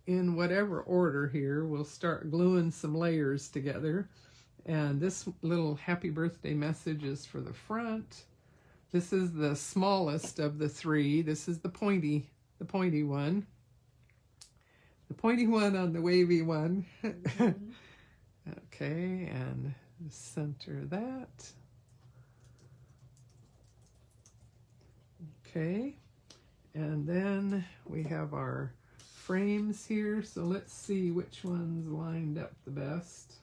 in whatever order here, we'll start gluing some layers together. And this little happy birthday message is for the front. This is the smallest of the three. This is the pointy one. The pointy one on the wavy one. Mm-hmm. Okay, and center that. Okay, and then we have our frames here, so let's see which one's lined up the best.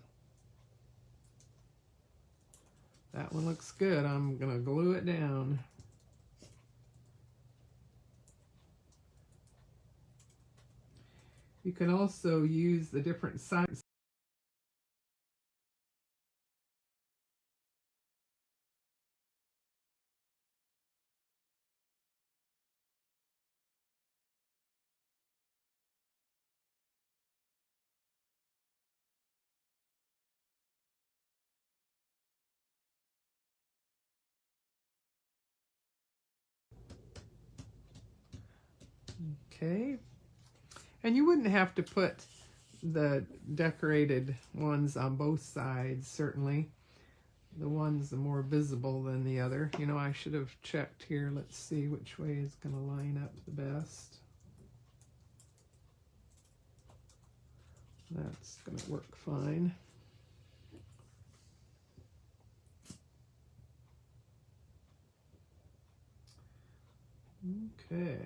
That one looks good. I'm going to glue it down. You can also use the different sides. Okay, and you wouldn't have to put the decorated ones on both sides, certainly. The one's the more visible than the other. I should have checked here. Let's see which way is going to line up the best. That's going to work fine. Okay.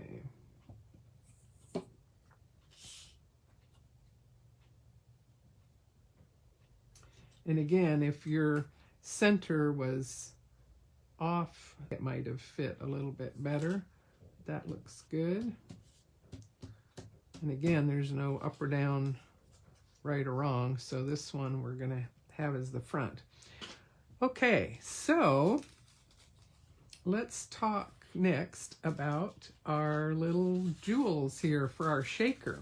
And again, if your center was off, it might have fit a little bit better. That looks good. And again, there's no up or down, right or wrong, so this one we're going to have as the front. Okay, so let's talk next about our little jewels here for our shaker.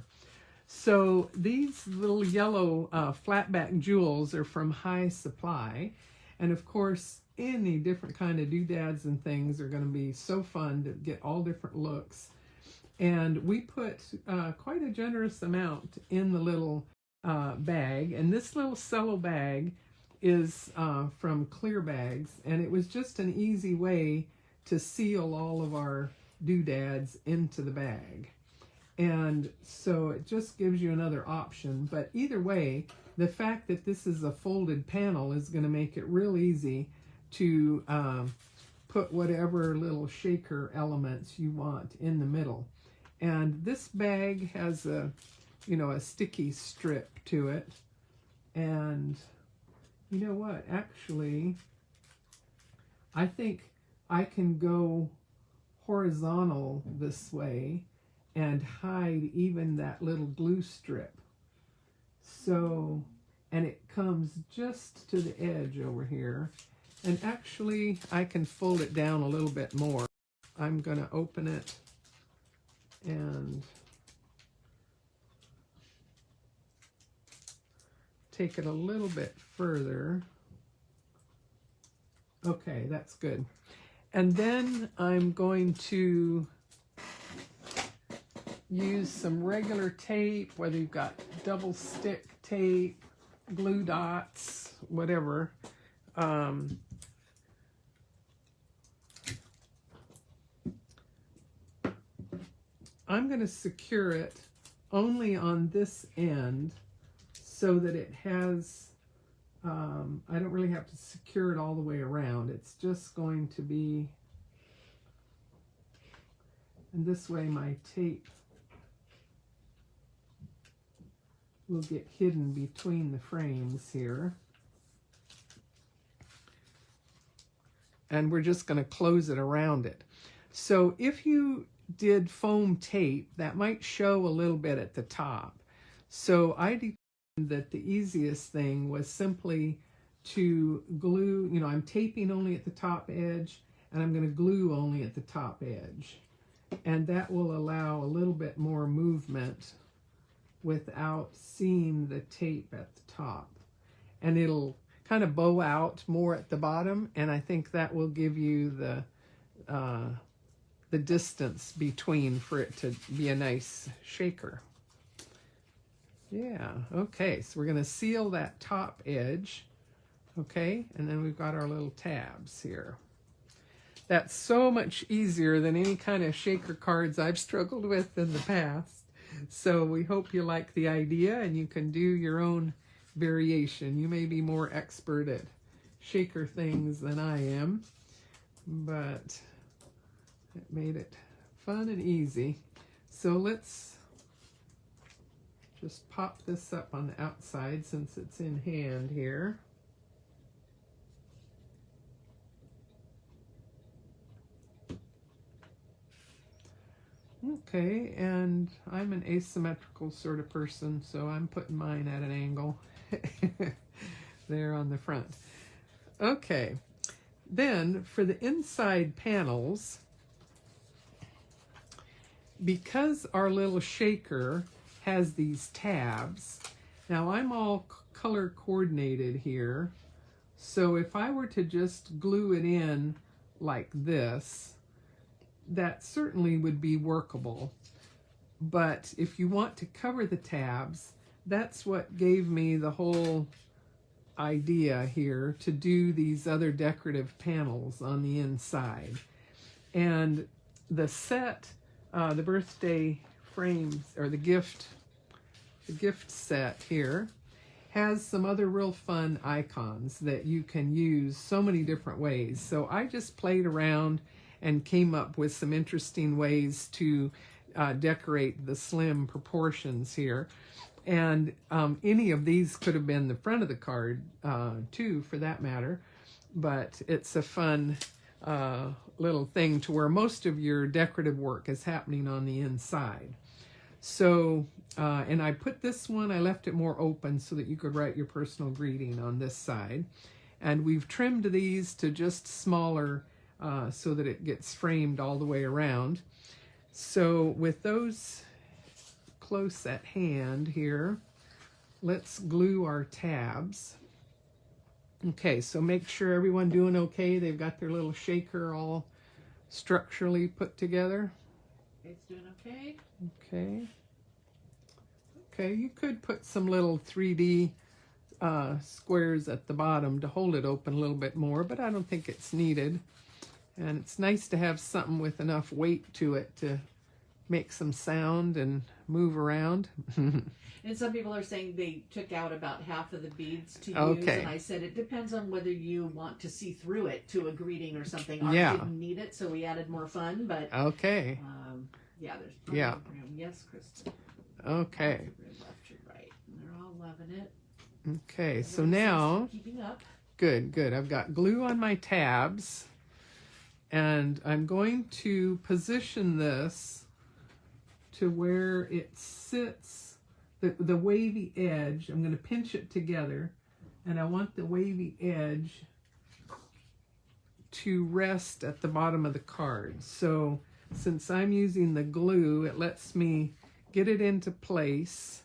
So these little yellow flatback jewels are from High Supply, and of course any different kind of doodads and things are going to be so fun to get all different looks. And we put quite a generous amount in the little bag, and this little cello bag is from Clear Bags, and it was just an easy way to seal all of our doodads into the bag. And so it just gives you another option. But either way, the fact that this is a folded panel is going to make it real easy to put whatever little shaker elements you want in the middle. And this bag has a sticky strip to it. And you know what? Actually, I think I can go horizontal this way and hide even that little glue strip. So, and it comes just to the edge over here. And actually, I can fold it down a little bit more. I'm going to open it and take it a little bit further. Okay, that's good. And then I'm going to use some regular tape, whether you've got double stick tape, glue dots, whatever. I'm going to secure it only on this end so that it has I don't really have to secure it all the way around. It's just going to be, and this way my tape will get hidden between the frames here. And we're just going to close it around it. So if you did foam tape, that might show a little bit at the top. So I determined that the easiest thing was simply to glue, you know, I'm taping only at the top edge, and I'm going to glue only at the top edge. And that will allow a little bit more movement without seeing the tape at the top. And it'll kind of bow out more at the bottom, and I think that will give you the distance between for it to be a nice shaker. Yeah, okay, so we're going to seal that top edge, okay, and then we've got our little tabs here. That's so much easier than any kind of shaker cards I've struggled with in the past. So we hope you like the idea and you can do your own variation. You may be more expert at shaker things than I am, but it made it fun and easy. So let's just pop this up on the outside since it's in hand here. Okay, and I'm an asymmetrical sort of person, so I'm putting mine at an angle there on the front. Okay, then for the inside panels, because our little shaker has these tabs, now I'm all color coordinated here, so if I were to just glue it in like this, that certainly would be workable. But if you want to cover the tabs, that's what gave me the whole idea here to do these other decorative panels on the inside. And the set, the birthday frames, or the gift set here, has some other real fun icons that you can use so many different ways. So I just played around and came up with some interesting ways to decorate the slim proportions here. And any of these could have been the front of the card too, for that matter. But it's a fun little thing to where most of your decorative work is happening on the inside. So, and I put this one, I left it more open so that you could write your personal greeting on this side. And we've trimmed these to just smaller so that it gets framed all the way around. So with those close at hand here, let's glue our tabs. Okay, so make sure everyone doing okay. They've got their little shaker all structurally put together. It's doing okay. Okay. Okay, you could put some little 3D squares at the bottom to hold it open a little bit more, but I don't think it's needed. And it's nice to have something with enough weight to it to make some sound and move around. And some people are saying they took out about half of the beads to use. Okay. And I said it depends on whether you want to see through it to a greeting or something. Ours Yeah. didn't need it, so we added more fun. But Okay. yeah, there's plenty of room. Yes, Kristen. Okay. Left to right. And they're all loving it. Okay, so Everyone now, seems to be keeping up. good. I've got glue on my tabs, and I'm going to position this to where it sits, the wavy edge. I'm going to pinch it together, and I want the wavy edge to rest at the bottom of the card. So since I'm using the glue, it lets me get it into place,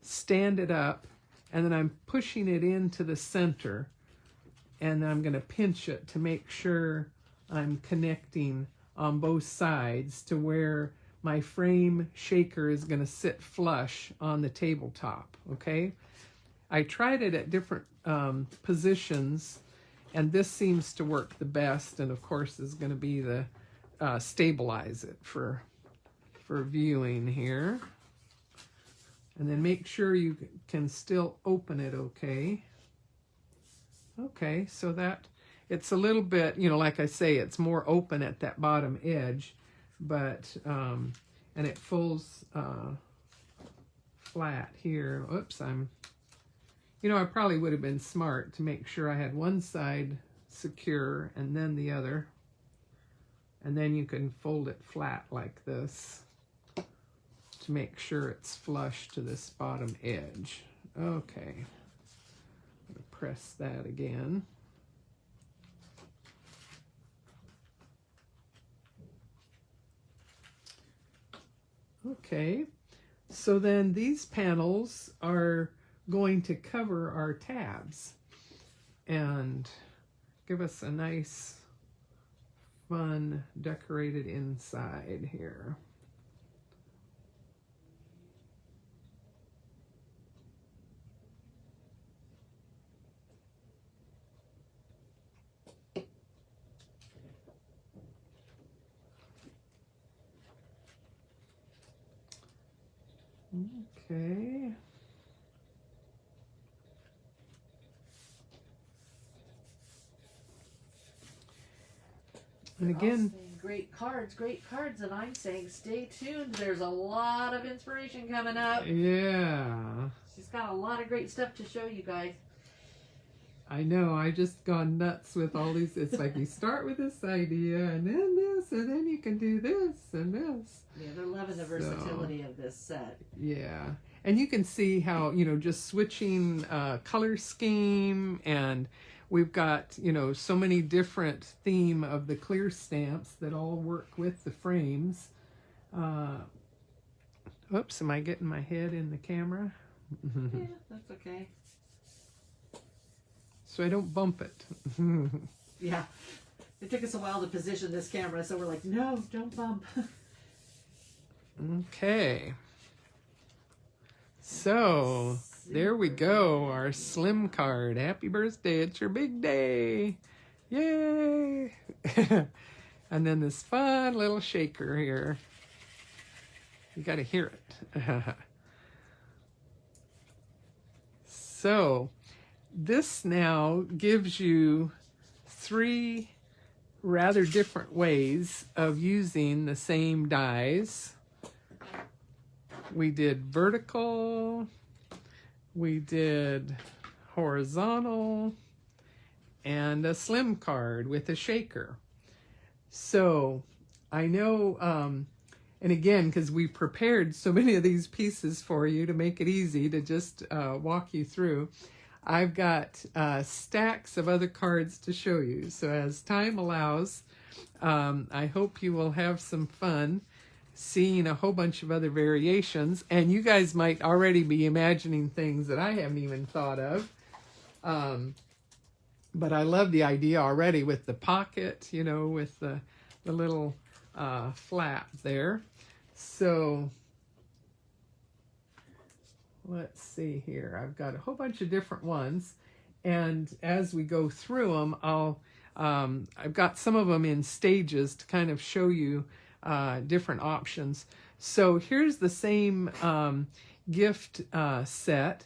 stand it up, and then I'm pushing it into the center, and I'm going to pinch it to make sure I'm connecting on both sides to where my frame shaker is going to sit flush on the tabletop, okay? I tried it at different positions, and this seems to work the best, and of course is going to be the stabilize it for viewing here. And then make sure you can still open it okay. Okay, so that it's a little bit, you know, like I say, it's more open at that bottom edge, but and it folds flat here. Oops, you know, I probably would have been smart to make sure I had one side secure and then the other, and then you can fold it flat like this to make sure it's flush to this bottom edge. Okay, press that again. Okay, so then these panels are going to cover our tabs and give us a nice, fun, decorated inside here. Okay. And again, great cards, and I'm saying stay tuned. There's a lot of inspiration coming up. Yeah. She's got a lot of great stuff to show you guys. I know, I just gone nuts with all these. It's like you start with this idea and then this, and then you can do this and this. Yeah, they're loving the versatility of this set. Yeah. And you can see how, you know, just switching color scheme, and we've got, you know, so many different theme of the clear stamps that all work with the frames. Oops, am I getting my head in the camera? Yeah, that's okay. So I don't bump it. Yeah. It took us a while to position this camera, so we're like, no, don't bump. Okay. So there we go, our slim card. Happy birthday, it's your big day. Yay! And then this fun little shaker here. You got to hear it. So this now gives you 3 rather different ways of using the same dies. We did vertical, we did horizontal, and a slim card with a shaker. So I know, and again, because we prepared so many of these pieces for you to make it easy to just walk you through, I've got stacks of other cards to show you. So as time allows, I hope you will have some fun seeing a whole bunch of other variations, and you guys might already be imagining things that I haven't even thought of. But I love the idea already with the pocket, you know, with the little flap there. So let's see here. I've got a whole bunch of different ones, and as we go through them, I've got some of them in stages to kind of show you different options. So here's the same gift set,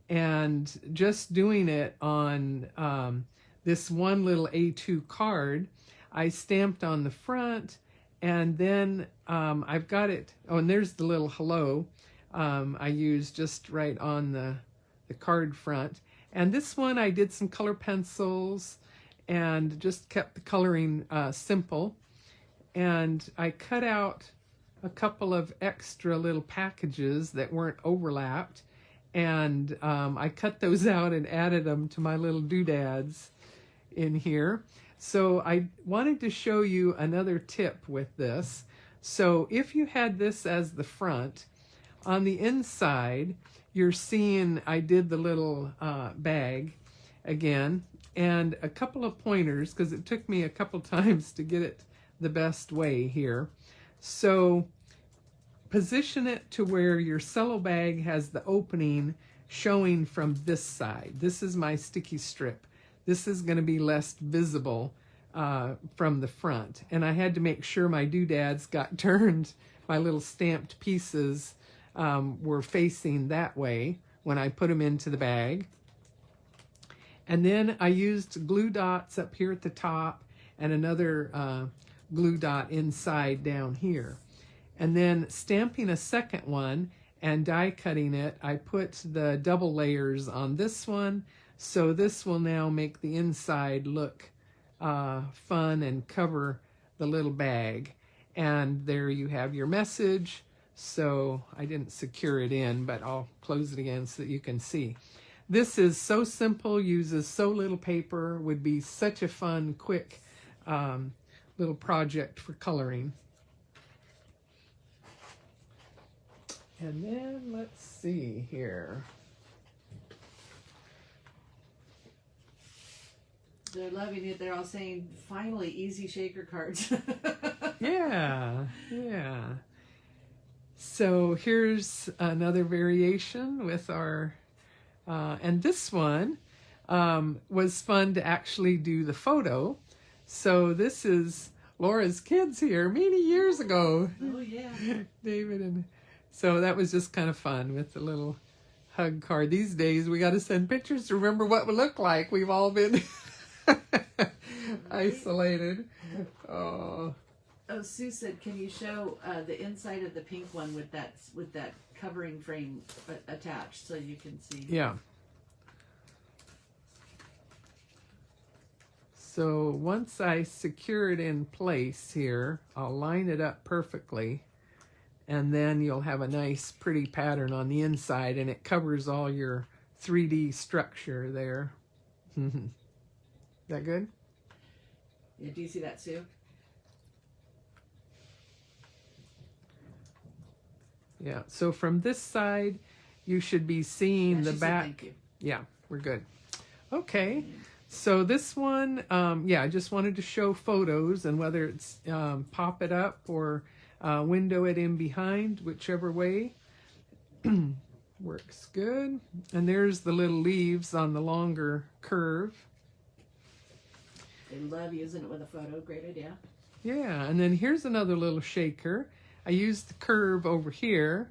and just doing it on this one little A2 card. I stamped on the front, and then I've got it, oh, and there's the little hello I used just right on the card front. And this one I did some color pencils and just kept the coloring simple. And I cut out a couple of extra little packages that weren't overlapped, and I cut those out and added them to my little doodads in here. So I wanted to show you another tip with this. So if you had this as the front, on the inside, you're seeing I did the little bag again, and a couple of pointers, because it took me a couple times to get it the best way here. So position it to where your cello bag has the opening showing from this side. This is my sticky strip. This is going to be less visible from the front. And I had to make sure my doodads got turned, my little stamped pieces were facing that way when I put them into the bag. And then I used glue dots up here at the top and another glue dot inside down here. And then stamping a second one and die cutting it, I put the double layers on this one. So this will now make the inside look fun and cover the little bag. And there you have your message. So I didn't secure it in, but I'll close it again so that you can see. This is so simple, uses so little paper, would be such a fun, quick little project for coloring. And then let's see here. They're loving it. They're all saying, finally, easy shaker cards. Yeah. So here's another variation with our, and this one was fun to actually do the photo. So this is Laura's kids here many years ago. Oh, yeah. David and, so that was just kind of fun with the little hug card. These days we got to send pictures to remember what we look like. We've all been isolated. Oh. Oh, Sue said, can you show the inside of the pink one with that covering frame attached so you can see? Yeah. So once I secure it in place here, I'll line it up perfectly, and then you'll have a nice pretty pattern on the inside, and it covers all your 3D structure there. Is that good? Yeah, do you see that, Sue? Yeah, so from this side, you should be seeing the she said back. thank you. Yeah, we're good. Okay, so this one, yeah, I just wanted to show photos, and whether it's pop it up or window it in behind, whichever way, works good. And there's the little leaves on the longer curve. They love using it with a photo. Great idea. Yeah, and then here's another little shaker. I used the curve over here,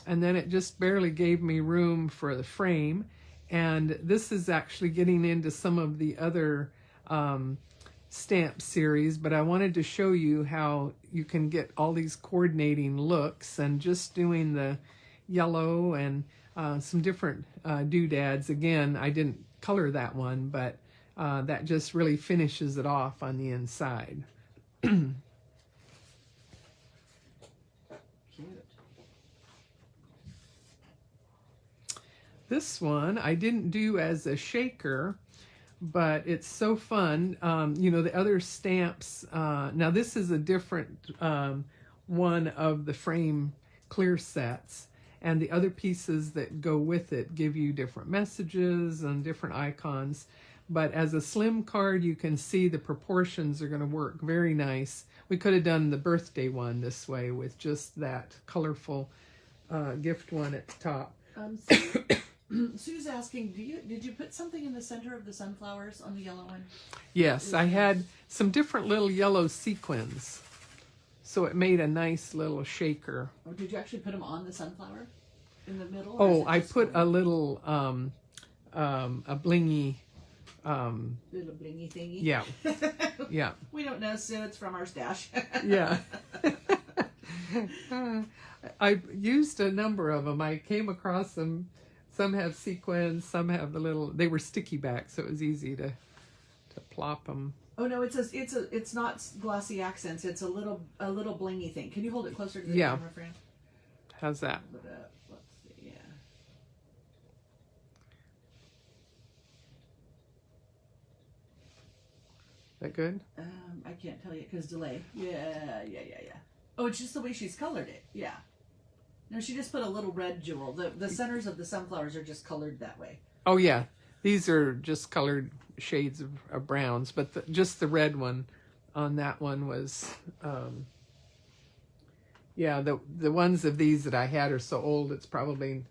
and then it just barely gave me room for the frame. And this is actually getting into some of the other stamp series, but I wanted to show you how you can get all these coordinating looks, and just doing the yellow and some different doodads. Again, I didn't color that one, but that just really finishes it off on the inside. This one I didn't do as a shaker, but it's so fun. You know, the other stamps, now this is a different one of the frame clear sets, and the other pieces that go with it give you different messages and different icons. But as a slim card, you can see the proportions are going to work very nice. We could have done the birthday one this way with just that colorful gift one at the top. Sue's asking, did you put something in the center of the sunflowers on the yellow one? Yes, I had some different little yellow sequins, so it made a nice little shaker. Or did you actually put them on the sunflower in the middle? Oh, I put a little a blingy little blingy thingy. yeah. Yeah. We don't know, Sue. It's from our stash. Yeah. I used a number of them. I came across them. Some have sequins, some have the little, they were sticky back, so it was easy to plop them. Oh no, it's not glossy accents. It's a little blingy thing. Can you hold it closer to the Yeah. camera, Fran? How's that? Hold it up. Let's see. Yeah. That good? I can't tell you because delay. Yeah. Oh, it's just the way she's colored it. Yeah. No, she just put a little red jewel. The centers of the sunflowers are just colored that way. Oh yeah, these are just colored shades of browns, but just the red one on that one was, yeah, the ones of these that I had are so old it's probably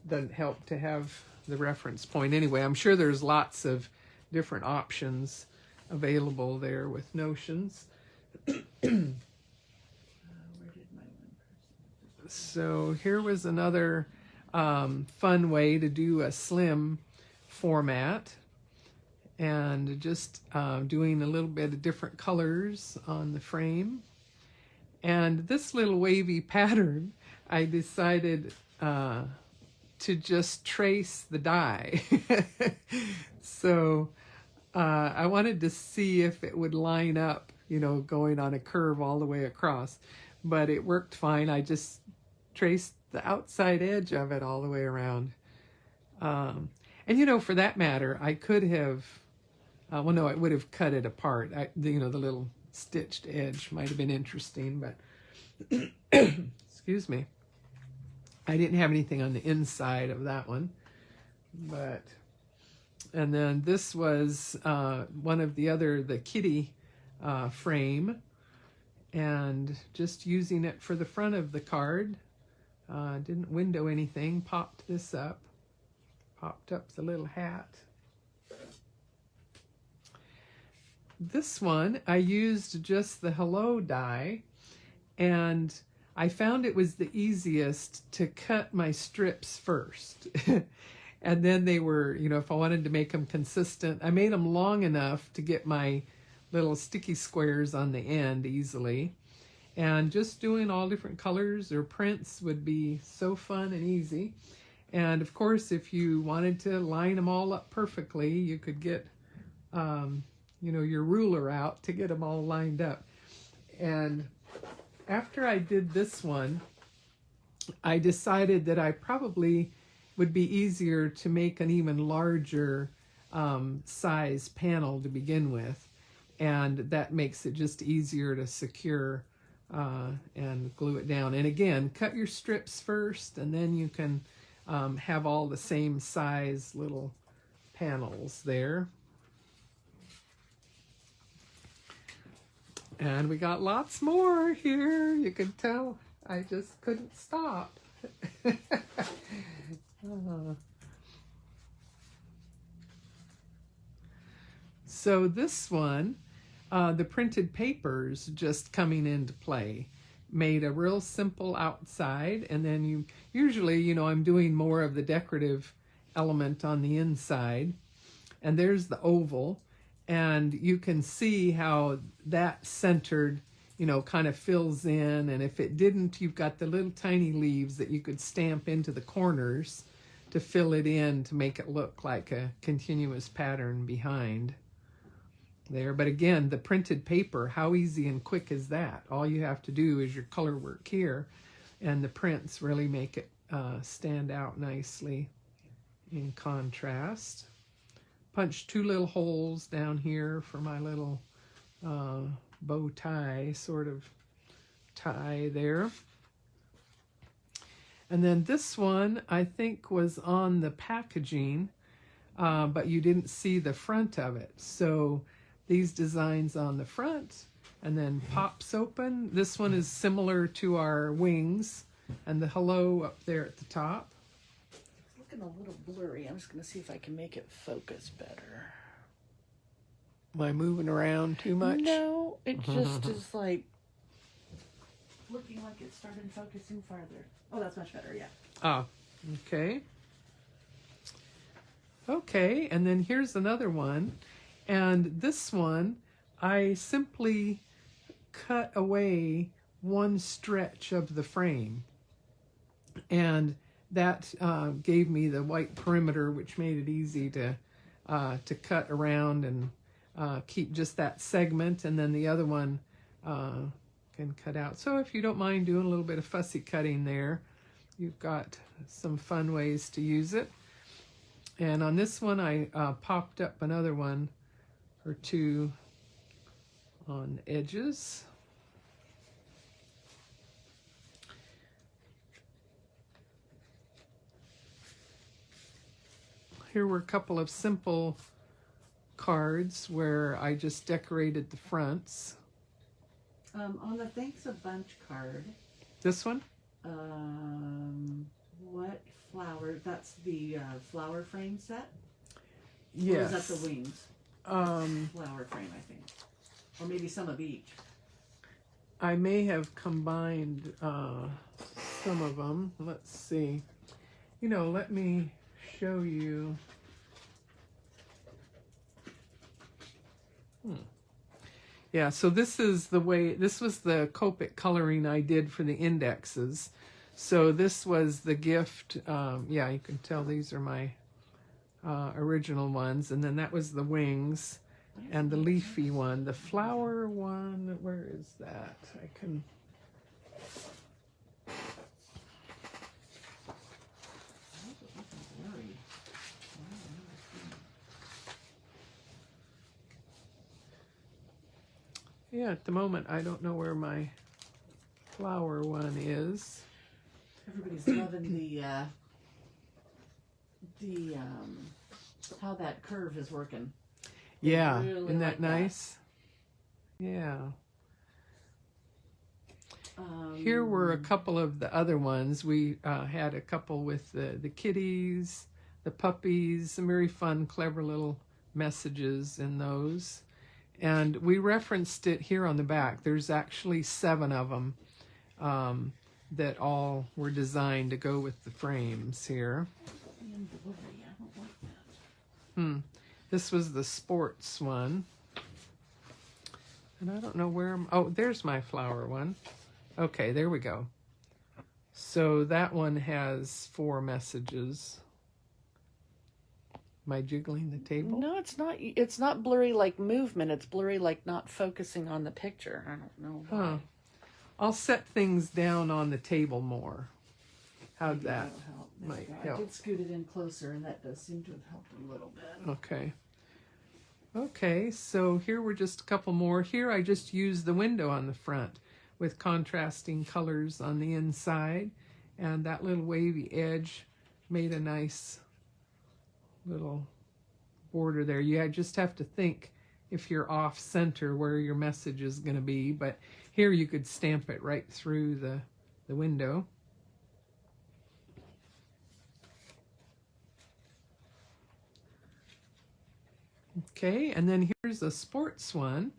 doesn't help to have the reference point. Anyway, I'm sure there's lots of different options available there with notions. So here was another fun way to do a slim format. and just doing a little bit of different colors on the frame. And this little wavy pattern, I decided to just trace the die. So I wanted to see if it would line up, you know, going on a curve all the way across. But it worked fine. I just traced the outside edge of it all the way around. And, you know, for that matter, I could have, well, no, I would have cut it apart. You know, the little stitched edge might have been interesting, but excuse me. I didn't have anything on the inside of that one. But, and then this was one of the kitty frame, and just using it for the front of the card. Didn't window anything, popped this up, popped up the little hat. This one, I used just the hello die, and I found it was the easiest to cut my strips first. And then they were, you know, if I wanted to make them consistent, I made them long enough to get my little sticky squares on the end easily. And just doing all different colors or prints would be so fun and easy. And of course, if you wanted to line them all up perfectly, you could get, you know, your ruler out to get them all lined up. And after I did this one, I decided that I probably would be easier to make an even larger size panel to begin with. And that makes it just easier to secure and glue it down. And again, cut your strips first, and then you can have all the same size little panels there. And we got lots more here. You can tell I just couldn't stop. So this one, the printed papers just coming into play, made a real simple outside, and then you usually, you know, I'm doing more of the decorative element on the inside. And there's the oval, and you can see how that centered, you know, kind of fills in. And if it didn't, you've got the little tiny leaves that you could stamp into the corners to fill it in to make it look like a continuous pattern behind there. But again, the printed paper, how easy and quick is that? All you have to do is your color work here, and the prints really make it stand out nicely in contrast. Punch two little holes down here for my little bow tie sort of tie there. And then this one, I think, was on the packaging, but you didn't see the front of it. So these designs on the front, and then pops open. This one is similar to our wings, and the hello up there at the top. It's looking a little blurry. I'm just going to see if I can make it focus better. Am I moving around too much? No, it just is like looking like it started focusing farther. Oh, that's much better, yeah. Ah, okay. Okay, and then here's another one. And this one, I simply cut away one stretch of the frame. And that gave me the white perimeter, which made it easy to cut around and keep just that segment. And then the other one can cut out. So if you don't mind doing a little bit of fussy cutting there, you've got some fun ways to use it. And on this one, I popped up another one or two on the edges. Here were a couple of simple cards where I just decorated the fronts. On the Thanks a Bunch card. This one? What flower? That's the flower frame set? Yes. Or is that the wings? Flower frame, I think. Or maybe some of each. I may have combined some of them. Let's see. You know, let me show you. Yeah, so this is the way, this was the Copic coloring I did for the indexes. So this was the gift. Yeah, you can tell these are my original ones. And then that was the wings and the leafy one. The flower one, where is that? I can... Yeah, at the moment, I don't know where my flower one is. Everybody's loving the how that curve is working. Yeah, really isn't that like nice? Yeah. Here were a couple of the other ones. We had a couple with the kitties, the puppies, some very fun, clever little messages in those. And we referenced it here on the back. There's actually 7 of them that all were designed to go with the frames here. This was the sports one. And I don't know where... Oh, there's my flower one. Okay, there we go. So that one has 4 messages. Am I jiggling the table? No, it's not. It's not blurry like movement. It's blurry like not focusing on the picture. I don't know why. Huh. I'll set things down on the table more. How'd that might I help? did scoot it in closer, and that does seem to have helped a little bit. Okay. Okay, so here were just a couple more. Here I just used the window on the front with contrasting colors on the inside. And that little wavy edge made a nice little border there. You just have to think if you're off center where your message is going to be. But here you could stamp it right through the window. Okay, and then here's a sports one.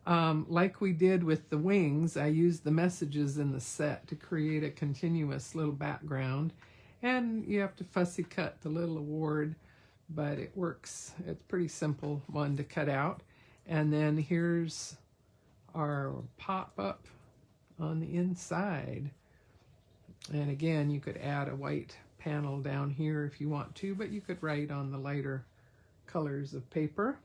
Like we did with the wings, I used the messages in the set to create a continuous little background. And you have to fussy cut the little award, but it works. It's a pretty simple one to cut out. And then here's our pop-up on the inside. And again, you could add a white panel down here if you want to, but you could write on the lighter colors of paper.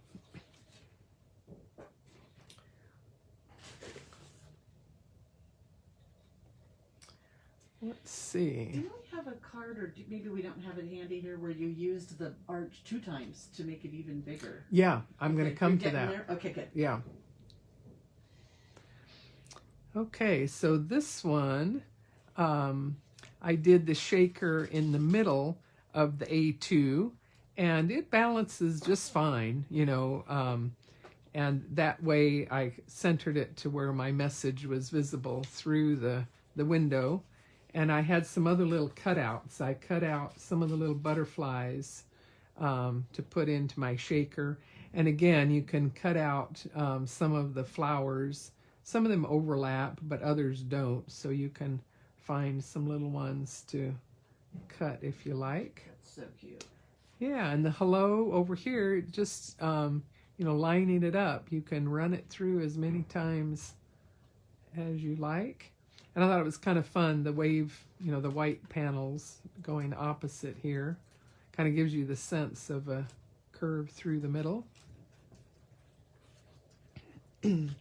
Let's see. Do we have a card, or maybe we don't have it handy here, where you used the arch 2 times to make it even bigger? Yeah, I'm going to come to You're that. getting there? Okay, good. Yeah. Okay, so this one, I did the shaker in the middle of the A2, and it balances just fine, you know, and that way I centered it to where my message was visible through the window. And I had some other little cutouts. I cut out some of the little butterflies to put into my shaker. And again, you can cut out some of the flowers. Some of them overlap, but others don't. So you can find some little ones to cut if you like. That's so cute. Yeah, and the hello over here, just, you know, lining it up. You can run it through as many times as you like. And I thought it was kind of fun, the wave, you know, the white panels going opposite here. Kind of gives you the sense of a curve through the middle. Then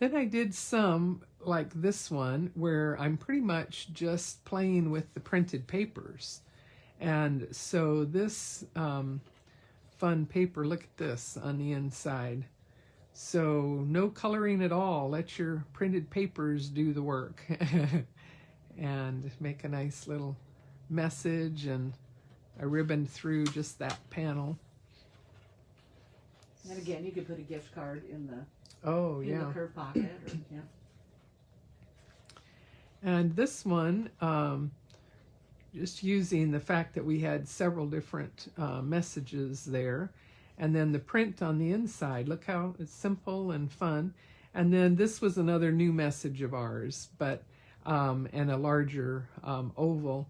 I did some, like this one, where I'm pretty much just playing with the printed papers. And so this fun paper, look at this on the inside. So no coloring at all. Let your printed papers do the work and make a nice little message, and I ribboned through just that panel. And again, you could put a gift card in the the curve pocket. Or, yeah. And this one, just using the fact that we had several different messages there. And then the print on the inside, look how it's simple and fun. And then this was another new message of ours, but and a larger oval.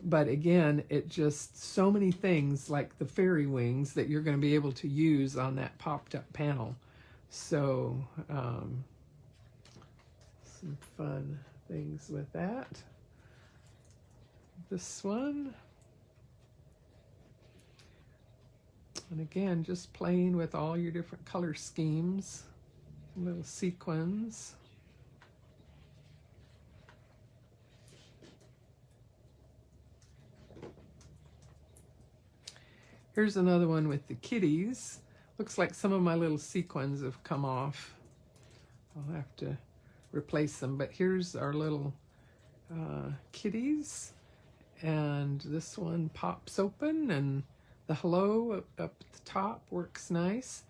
But again, it just so many things like the fairy wings that you're going to be able to use on that popped up panel. So some fun things with that. This one. And again, just playing with all your different color schemes, little sequins. Here's another one with the kitties. Looks like some of my little sequins have come off. I'll have to replace them, but here's our little kitties. And this one pops open, and the hello up at the top works nice.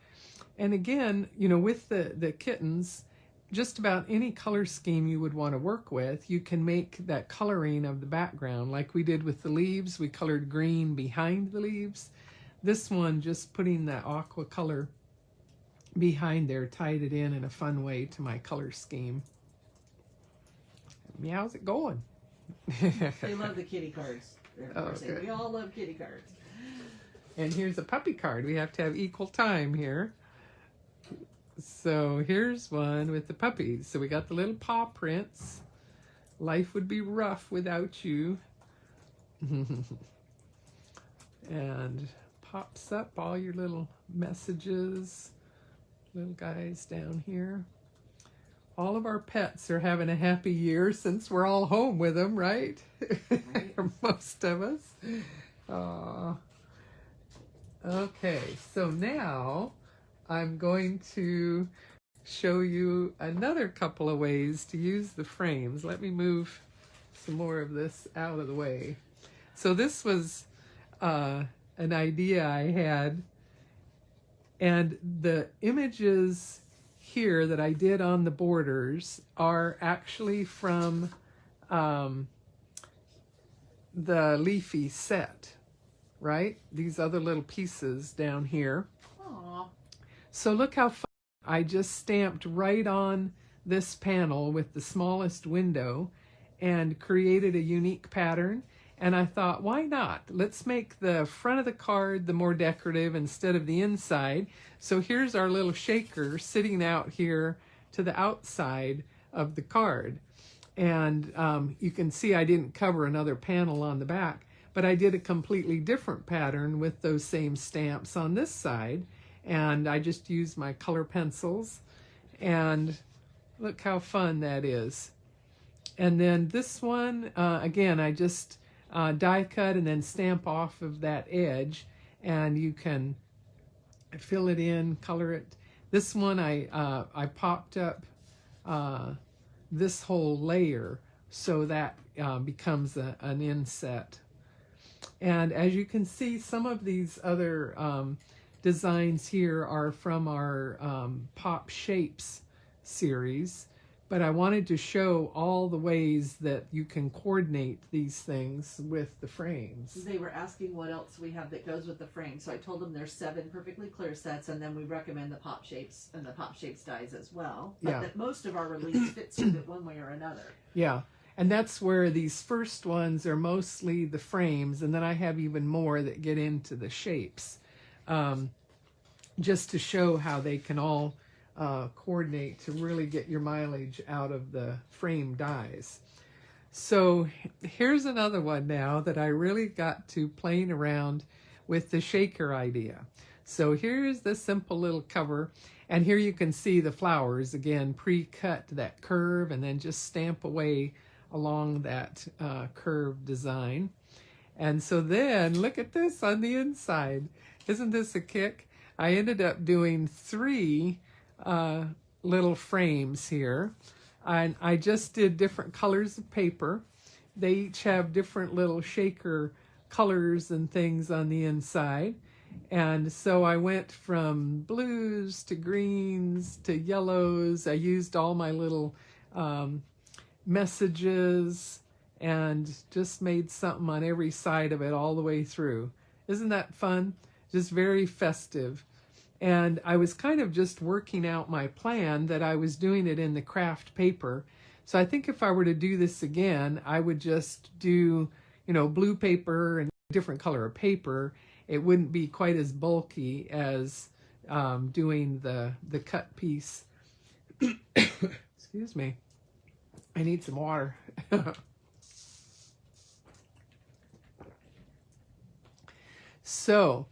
And again, you know, with the kittens, just about any color scheme you would want to work with, you can make that coloring of the background. Like we did with the leaves, we colored green behind the leaves. This one, just putting that aqua color behind there, tied it in a fun way to my color scheme. How's it going? They love the kitty cards. Oh, good. We all love kitty cards. And here's a puppy card. We have to have equal time here. So here's one with the puppies. So we got the little paw prints. Life would be rough without you. And pops up all your little messages. Little guys down here. All of our pets are having a happy year since we're all home with them, right? Right. Most of us. Aww. Okay, so now I'm going to show you another couple of ways to use the frames. Let me move some more of this out of the way. So this was an idea I had, and the images here that I did on the borders are actually from the leafy set, right? These other little pieces down here. Aww. So look how fun. I just stamped right on this panel with the smallest window and created a unique pattern. And I thought, why not? Let's make the front of the card the more decorative instead of the inside. So here's our little shaker sitting out here to the outside of the card. And you can see I didn't cover another panel on the back, but I did a completely different pattern with those same stamps on this side. And I just used my color pencils. And look how fun that is. And then this one, again, I just die cut and then stamp off of that edge, and you can fill it in, color it. This one I popped up this whole layer so that becomes an inset. And as you can see, some of these other designs here are from our Pop Shapes series. But I wanted to show all the ways that you can coordinate these things with the frames. They were asking what else we have that goes with the frame. So I told them there's 7 perfectly clear sets, and then we recommend the Pop Shapes and the Pop Shapes dies as well. But Yeah. that most of our release fits with it one way or another. Yeah, and that's where these first ones are mostly the frames, and then I have even more that get into the shapes, just to show how they can all coordinate to really get your mileage out of the frame dies. So here's another one now that I really got to playing around with the shaker idea. So here's the simple little cover, and here you can see the flowers again pre-cut that curve and then just stamp away along that curved design. And so then look at this on the inside. Isn't this a kick? I ended up doing 3 little frames here, and I just did different colors of paper. They each have different little shaker colors and things on the inside, and so I went from blues to greens to yellows. I used all my little messages and just made something on every side of it all the way through. Isn't that fun? Just very festive. And I was kind of just working out my plan that I was doing it in the craft paper. So I think if I were to do this again, I would just do, blue paper and different color of paper, it wouldn't be quite as bulky as doing the cut piece. Excuse me. I need some water. So,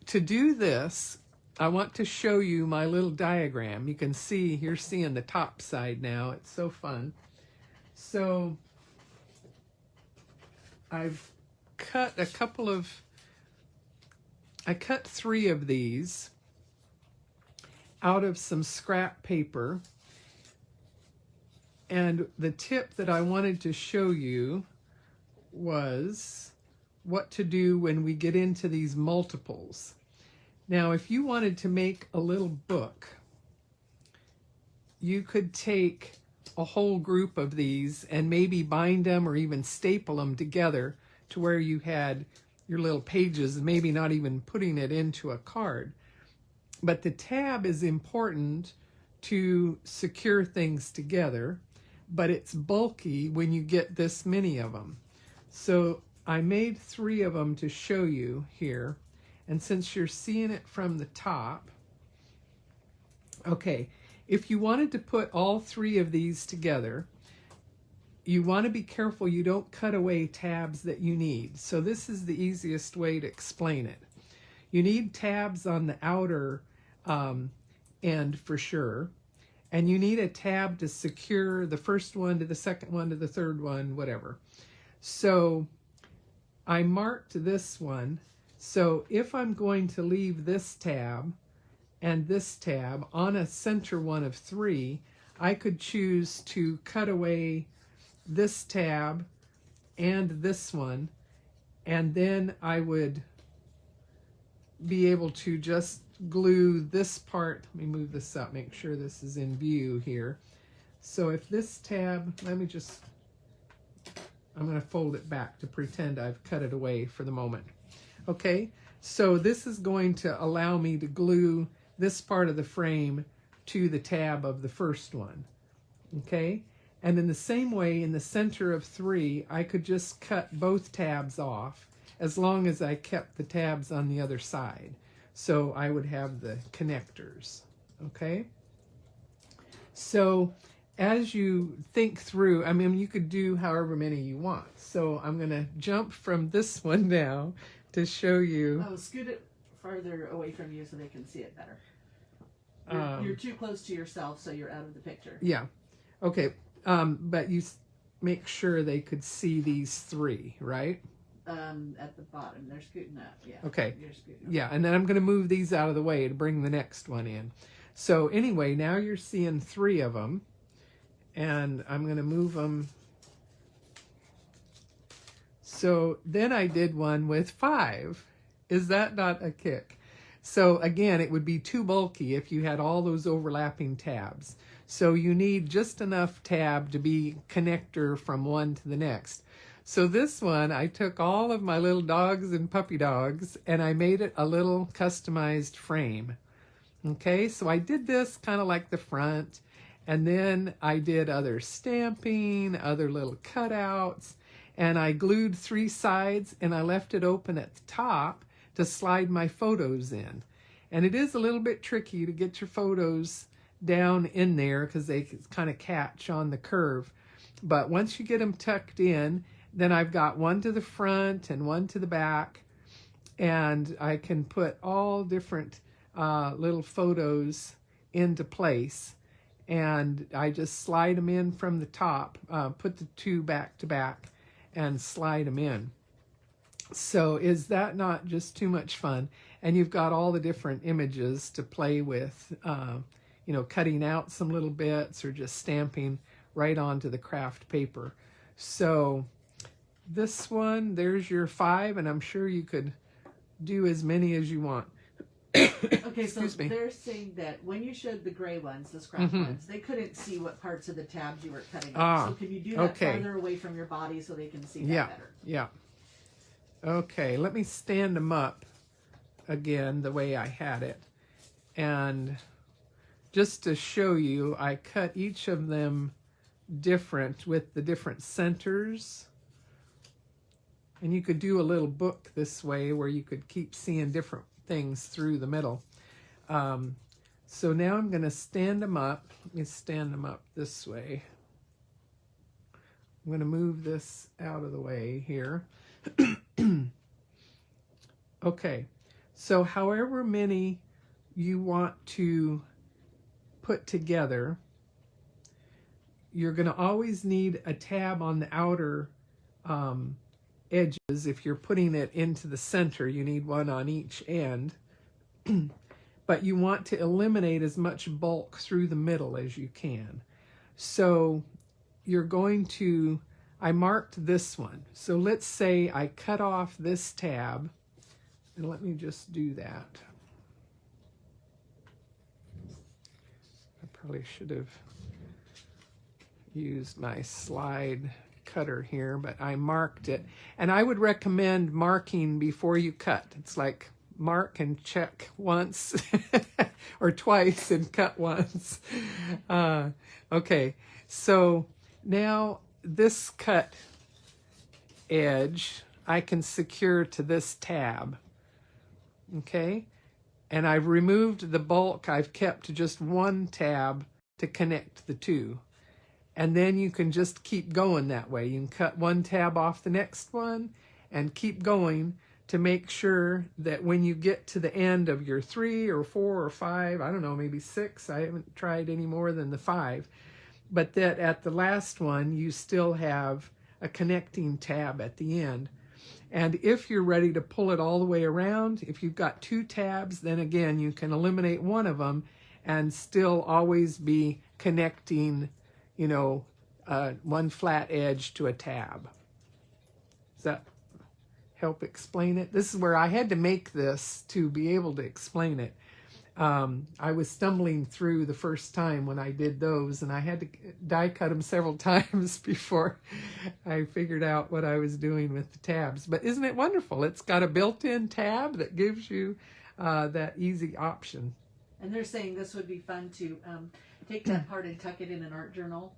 to do this, I want to show you my little diagram. You can see, you're seeing the top side now. It's so fun. So, I've cut I cut 3 of these out of some scrap paper. And the tip that I wanted to show you was what to do when we get into these multiples. Now, if you wanted to make a little book, you could take a whole group of these and maybe bind them or even staple them together to where you had your little pages, maybe not even putting it into a card. But the tab is important to secure things together, but it's bulky when you get this many of them. So I made 3 of them to show you here. And since you're seeing it from the top, okay, if you wanted to put all 3 of these together, you want to be careful you don't cut away tabs that you need. So this is the easiest way to explain it. You need tabs on the outer end for sure. And you need a tab to secure the first one to the second one to the third one, whatever. So I marked this one. So if I'm going to leave this tab and this tab on a center one of 3, I could choose to cut away this tab and this one, and then I would be able to just glue this part. Let me move this up, make sure this is in view here. So if this tab, I'm going to fold it back to pretend I've cut it away for the moment. Okay, so this is going to allow me to glue this part of the frame to the tab of the first one. Okay, and in the same way, in the center of 3, I could just cut both tabs off as long as I kept the tabs on the other side. So I would have the connectors. Okay, so as you think through, I mean, you could do however many you want. So I'm going to jump from this one now to show you. Oh, scoot it farther away from you so they can see it better. You're too close to yourself, so you're out of the picture. Yeah. Okay. But you make sure they could see these 3, right? At the bottom. They're scooting up. Yeah. Okay. You're scooting up. Yeah, and then I'm going to move these out of the way to bring the next one in. So anyway, now you're seeing 3 of them. And I'm going to move them. So then I did one with 5. Is that not a kick? So again, it would be too bulky if you had all those overlapping tabs. So you need just enough tab to be connector from one to the next. So this one, I took all of my little dogs and puppy dogs and I made it a little customized frame. Okay, so I did this kind of like the front. And then I did other stamping, other little cutouts, and I glued 3 sides and I left it open at the top to slide my photos in. And it is a little bit tricky to get your photos down in there because they kind of catch on the curve. But once you get them tucked in, then I've got one to the front and one to the back, and I can put all different little photos into place. And I just slide them in from the top, put the 2 back to back and slide them in. So is that not just too much fun? And you've got all the different images to play with, cutting out some little bits or just stamping right onto the craft paper. So this one, there's your 5, and I'm sure you could do as many as you want. Okay, so they're saying that when you showed the gray ones, the scrap ones, they couldn't see what parts of the tabs you were cutting off. So can you do that farther away from your body so they can see that better? Yeah. Okay, let me stand them up again the way I had it. And just to show you, I cut each of them different with the different centers. And you could do a little book this way where you could keep seeing different things through the middle. So now I'm going to stand them up. Let me stand them up this way. I'm going to move this out of the way here. Okay, so however many you want to put together, you're going to always need a tab on the outer edges. If you're putting it into the center, you need one on each end. But you want to eliminate as much bulk through the middle as you can. So you're going to, I marked this one. So let's say I cut off this tab, and let me just do that. I probably should have used my slide cutter here, but I marked it. And I would recommend marking before you cut. It's like mark and check once or twice and cut once. Okay, so now this cut edge I can secure to this tab. Okay, and I've removed the bulk. I've kept just one tab to connect the two. And then you can just keep going that way. You can cut one tab off the next one and keep going to make sure that when you get to the end of your 3 or 4 or 5, I don't know, maybe 6, I haven't tried any more than the 5, but that at the last one you still have a connecting tab at the end. And if you're ready to pull it all the way around, if you've got 2 tabs, then again you can eliminate one of them and still always be connecting, you know, one flat edge to a tab. Does that help explain it? This is where I had to make this to be able to explain it. I was stumbling through the first time when I did those, and I had to die cut them several times before I figured out what I was doing with the tabs. But isn't it wonderful? It's got a built-in tab that gives you that easy option. And they're saying this would be fun to take that part and tuck it in an art journal.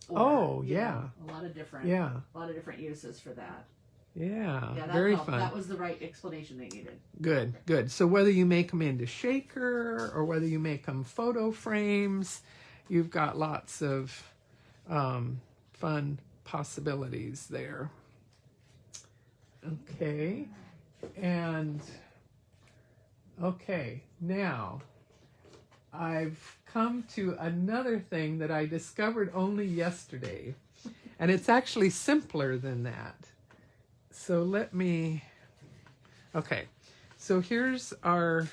Or, you yeah. know, a lot of different uses for that. Yeah, that very helped. fun. That was the right explanation they needed. Good, good. So whether you make them into shaker or whether you make them photo frames, you've got lots of fun possibilities there. Okay, and okay, now I've come to another thing that I discovered only yesterday, and it's actually simpler than that. So let me, okay, so here's our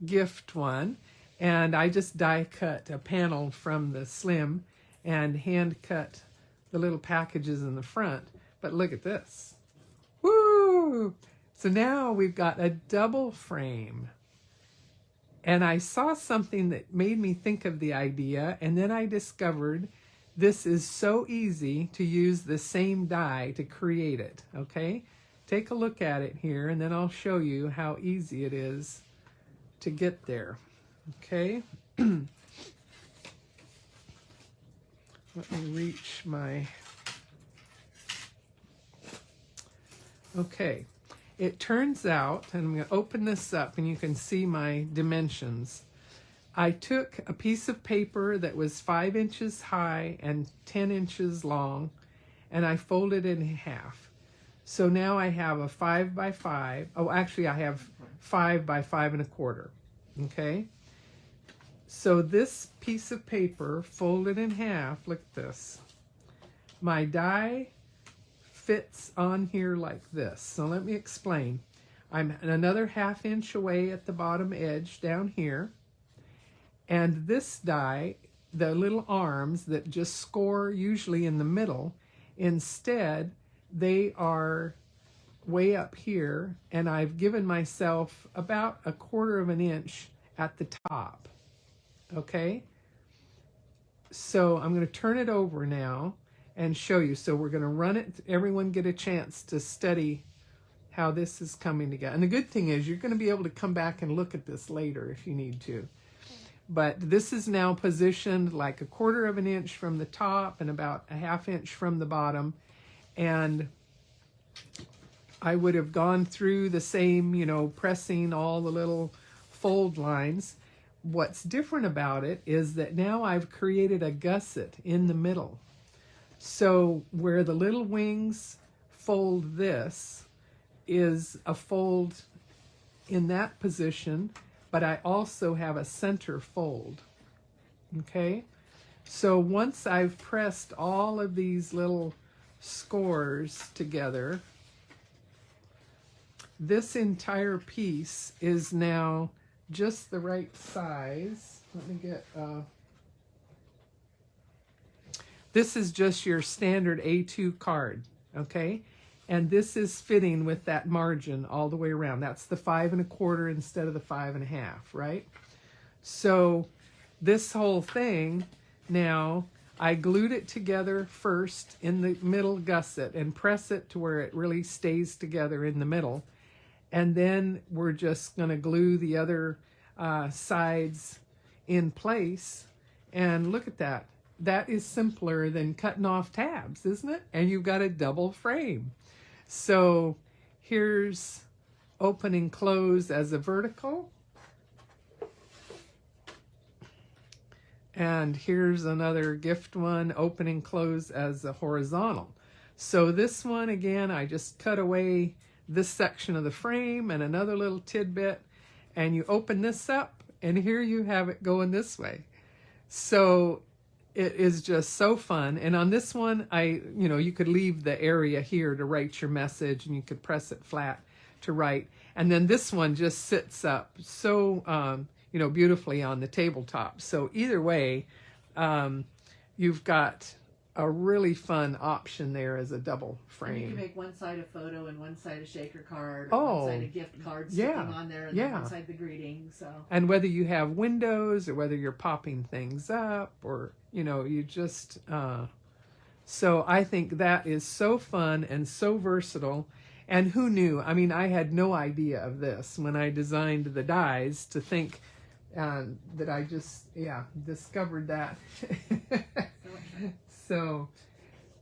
gift one, and I just die cut a panel from the Slim and hand cut the little packages in the front, but look at this. Woo! So now we've got a double frame. And I saw something that made me think of the idea, and then I discovered this is so easy to use the same die to create it, okay? Take a look at it here, and then I'll show you how easy it is to get there, okay? Let me reach my... Okay. It turns out, and I'm going to open this up and you can see my dimensions. I took a piece of paper that was 5 inches high and 10 inches long, and I folded it in half. So now I have a 5 by 5. Oh, actually I have 5 by 5 1/4. Okay. So this piece of paper folded in half, look at this. My die fits on here like this. So let me explain. I'm another 1/2 inch away at the bottom edge down here. And this die, the little arms that just score usually in the middle, instead they are way up here, and I've given myself about 1/4 inch at the top. Okay? So I'm going to turn it over now and show you. So we're going to run it. Everyone get a chance to study how this is coming together. And the good thing is you're going to be able to come back and look at this later if you need to. But this is now positioned like 1/4 inch from the top and about 1/2 inch from the bottom. And I would have gone through the same, you know, pressing all the little fold lines. What's different about it is that now I've created a gusset in the middle. So where the little wings fold, this is a fold in that position, but I also have a center fold. Okay? So once I've pressed all of these little scores together, this entire piece is now just the right size. Let me get, this is just your standard A2 card, okay? And this is fitting with that margin all the way around. That's the 5 1/4 instead of the 5 1/2, right? So this whole thing, now I glued it together first in the middle gusset and press it to where it really stays together in the middle. And then we're just going to glue the other sides in place. And look at that. That is simpler than cutting off tabs, isn't it? And you've got a double frame. So here's open and close as a vertical. And here's another gift one, open and close as a horizontal. So this one, again, I just cut away this section of the frame and another little tidbit, and you open this up, and here you have it going this way. So it is just so fun. And on this one, you could leave the area here to write your message, and you could press it flat to write. And then this one just sits up so, beautifully on the tabletop. So either way, you've got a really fun option there as a double frame. And you can make one side a photo and one side a shaker card, or one side a gift card sticking on there, and then one side the greeting. So. And whether you have windows or whether you're popping things up, or you just so I think that is so fun and so versatile. And who knew? I mean, I had no idea of this when I designed the dies, to think that I just discovered that. So,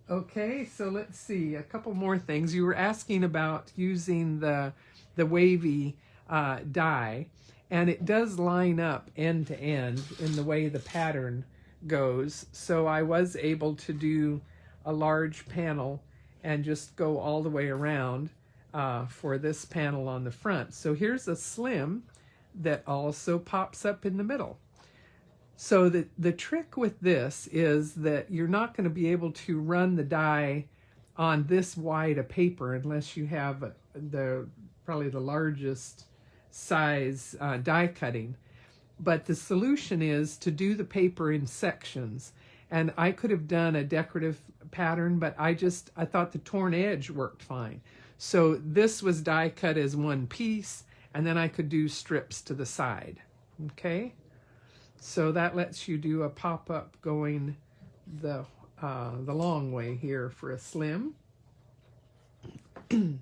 okay, so let's see, a couple more things. You were asking about using the wavy die, and it does line up end to end in the way the pattern goes. So I was able to do a large panel and just go all the way around for this panel on the front. So here's a slim that also pops up in the middle. So the trick with this is that you're not going to be able to run the die on this wide a paper unless you have probably the largest size die cutting. But the solution is to do the paper in sections. And I could have done a decorative pattern, but I thought the torn edge worked fine. So this was die cut as one piece, and then I could do strips to the side. Okay? So that lets you do a pop-up going the long way here for a slim. And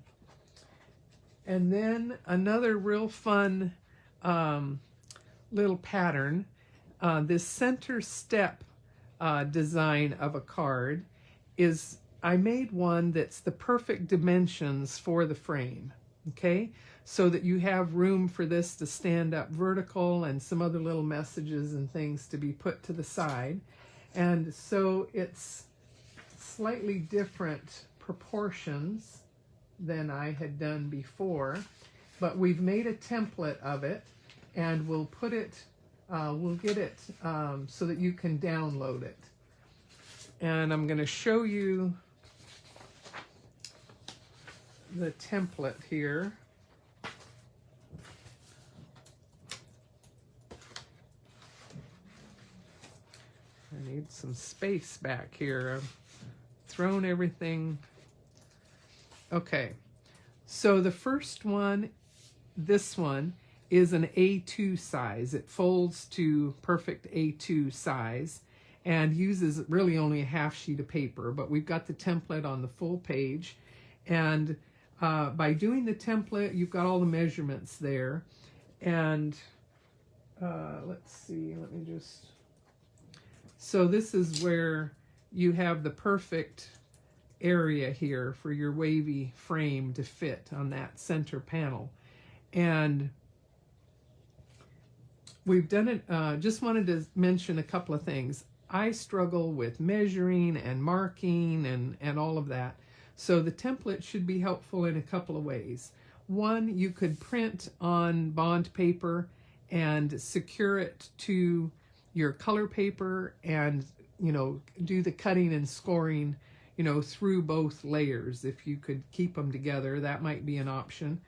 then another real fun little pattern, this center step design of a card is, I made one that's the perfect dimensions for the frame, okay? So that you have room for this to stand up vertical and some other little messages and things to be put to the side. And so it's slightly different proportions than I had done before, but we've made a template of it, and we'll put it, we'll get it so that you can download it. And I'm going to show you the template here. I need some space back here. I've thrown everything. Okay, so the first one, this one, is an A2 size. It folds to perfect A2 size and uses really only a half sheet of paper, but we've got the template on the full page. And by doing the template, you've got all the measurements there. And let's see, let me just... So this is where you have the perfect area here for your wavy frame to fit on that center panel. And we've done it, just wanted to mention a couple of things. I struggle with measuring and marking and all of that. So the template should be helpful in a couple of ways. One, you could print on bond paper and secure it to your color paper and, you know, do the cutting and scoring, you know, through both layers. If you could keep them together, that might be an option.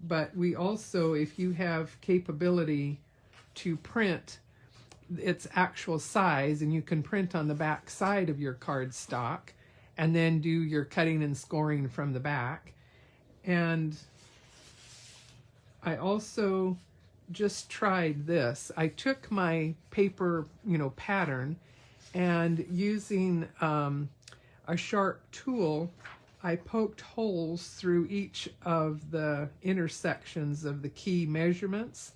But we also, if you have capability to print its actual size, and you can print on the back side of your cardstock and then do your cutting and scoring from the back. And I also just tried this. I took my paper, you know, pattern, and using a sharp tool, I poked holes through each of the intersections of the key measurements,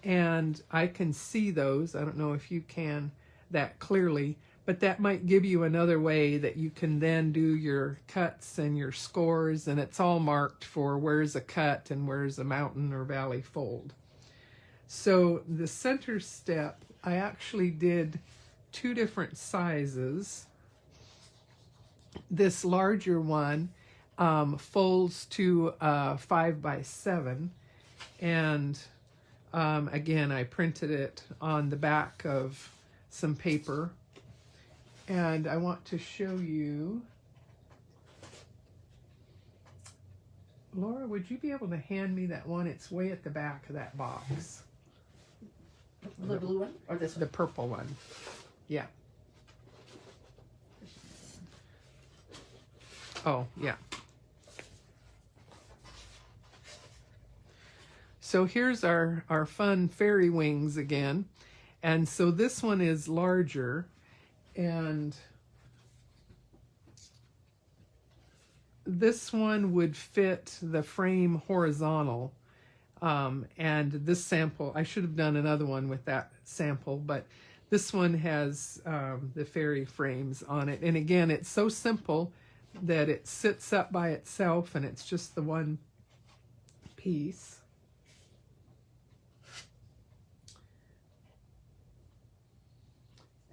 and I can see those. I don't know if you can that clearly, but that might give you another way that you can then do your cuts and your scores, and it's all marked for where's a cut and where's a mountain or valley fold. So the center step, I actually did 2 different sizes. This larger one folds to 5 by 7, and again, I printed it on the back of some paper, and I want to show you. Laura, would you be able to hand me that one? It's way at the back of that box. The blue one or this one? The purple one. Yeah. Oh, yeah. So here's our fun fairy wings again. And so this one is larger, and this one would fit the frame horizontal. And this sample, I should have done another one with that sample, but this one has the fairy frames on it. And again, it's so simple that it sits up by itself, and it's just the one piece.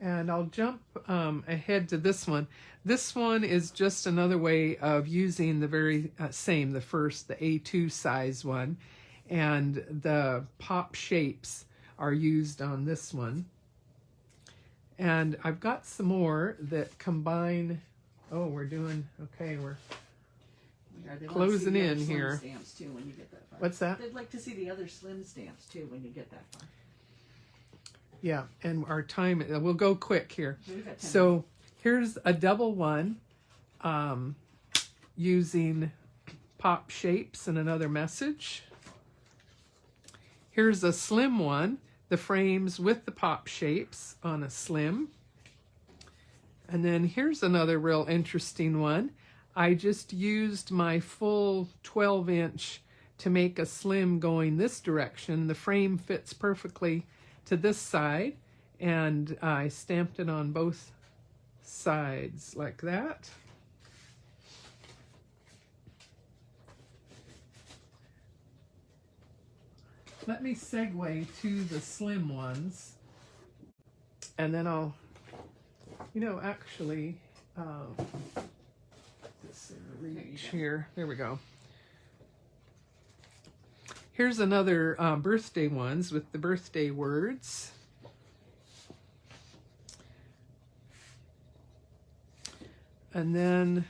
And I'll jump ahead to this one. This one is just another way of using the very same, the A2 size one. And the pop shapes are used on this one. And I've got some more that combine. Oh, we're doing, okay, we're closing in here. Stamps too when you get that far. What's that? They'd like to see the other slim stamps too when you get that far. Yeah, and our time, we'll go quick here. We've got 10 So here's a double one using pop shapes and another message. Here's a slim one, the frames with the pop shapes on a slim. And then here's another real interesting one. I just used my full 12-inch to make a slim going this direction. The frame fits perfectly to this side, and I stamped it on both sides like that. Let me segue to the slim ones, and then I'll, you know, actually, this reach here. There we go. Here's another birthday ones with the birthday words. And then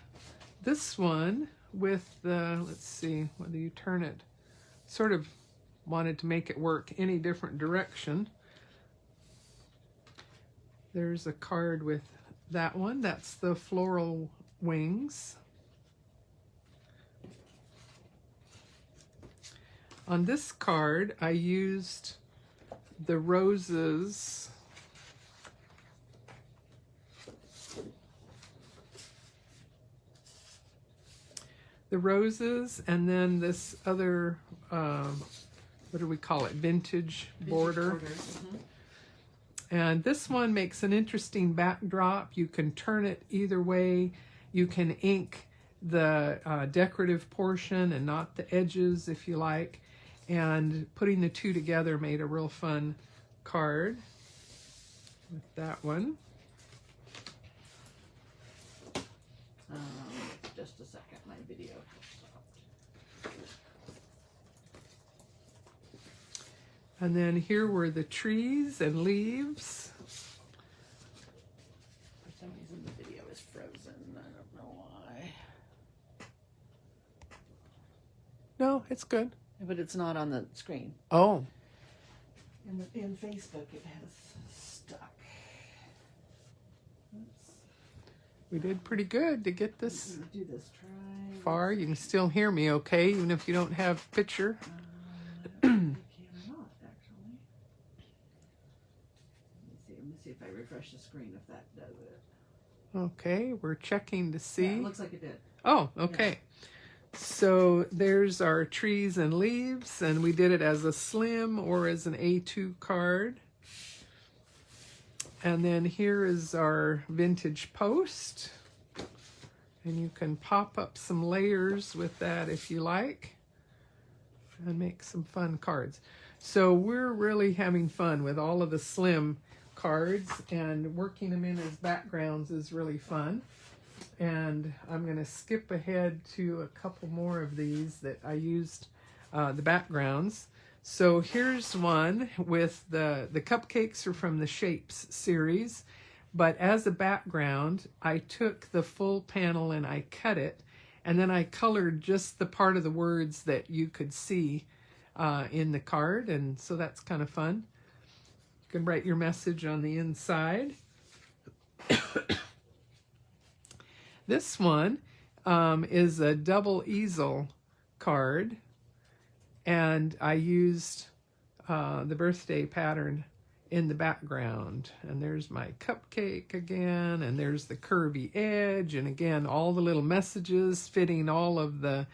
this one with the, let's see, whether you turn it, sort of wanted to make it work any different direction. There's a card with that one. That's the floral wings. On this card, I used the roses. The roses, and then this other, what do we call it, vintage border. Mm-hmm. And this one makes an interesting backdrop. You can turn it either way. You can ink the decorative portion and not the edges if you like. And putting the two together made a real fun card with that one. Just a second, my video stopped. And then here were the trees and leaves. For some reason the video is frozen. I don't know why. No, it's good. But it's not on the screen. Oh. In Facebook it has stuck. Oops. We did pretty good to get this Do this. Try. far. You can still hear me okay, even if you don't have picture. I can or not, actually. Let me see if I refresh the screen if that does it. Okay, we're checking to see. Yeah, it looks like it did. Oh, okay. So there's our trees and leaves, and we did it as a slim or as an A2 card. And then here is our vintage post. And you can pop up some layers with that if you like and make some fun cards. So we're really having fun with all of the slim cards, and working them in as backgrounds is really fun. And I'm going to skip ahead to a couple more of these that I used the backgrounds. So here's one with the cupcakes are from the Shapes series, but as a background, I took the full panel and I cut it, and then I colored just the part of the words that you could see in the card, and so that's kind of fun. You can write your message on the inside. This one is a double easel card, and I used the birthday pattern in the background. And there's my cupcake again, and there's the curvy edge, and again all the little messages fitting all of the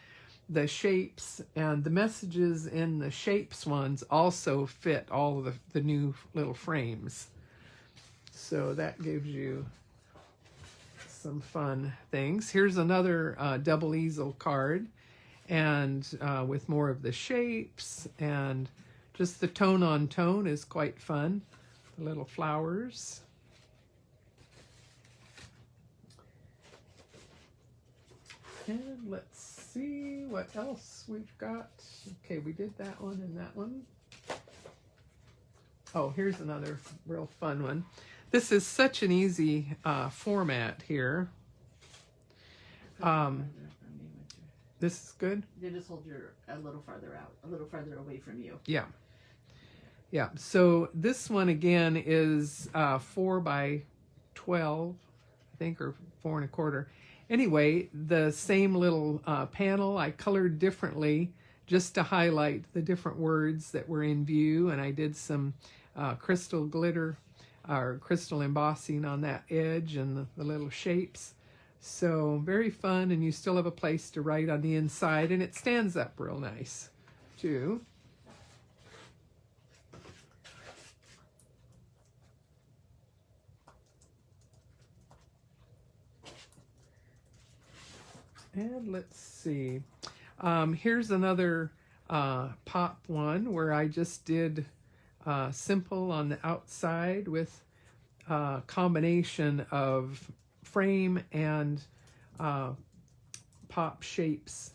shapes, and the messages in the shapes ones also fit all of the new little frames. So that gives you some fun things. Here's another double easel card, and with more of the shapes, and just the tone on tone is quite fun. The little flowers. And let's see what else we've got. Okay, we did that one and that one. Oh, here's another real fun one. This is such an easy format here. This is good. You just hold your a little farther out, a little farther away from you. Yeah. Yeah. So this one again is 4 by 12, I think, or 4 1/4. Anyway, the same little panel I colored differently just to highlight the different words that were in view, and I did some crystal glitter or crystal embossing on that edge and the little shapes. So very fun, and you still have a place to write on the inside, and it stands up real nice too. And let's see. Here's another pop one where I just did simple on the outside with a combination of frame and pop shapes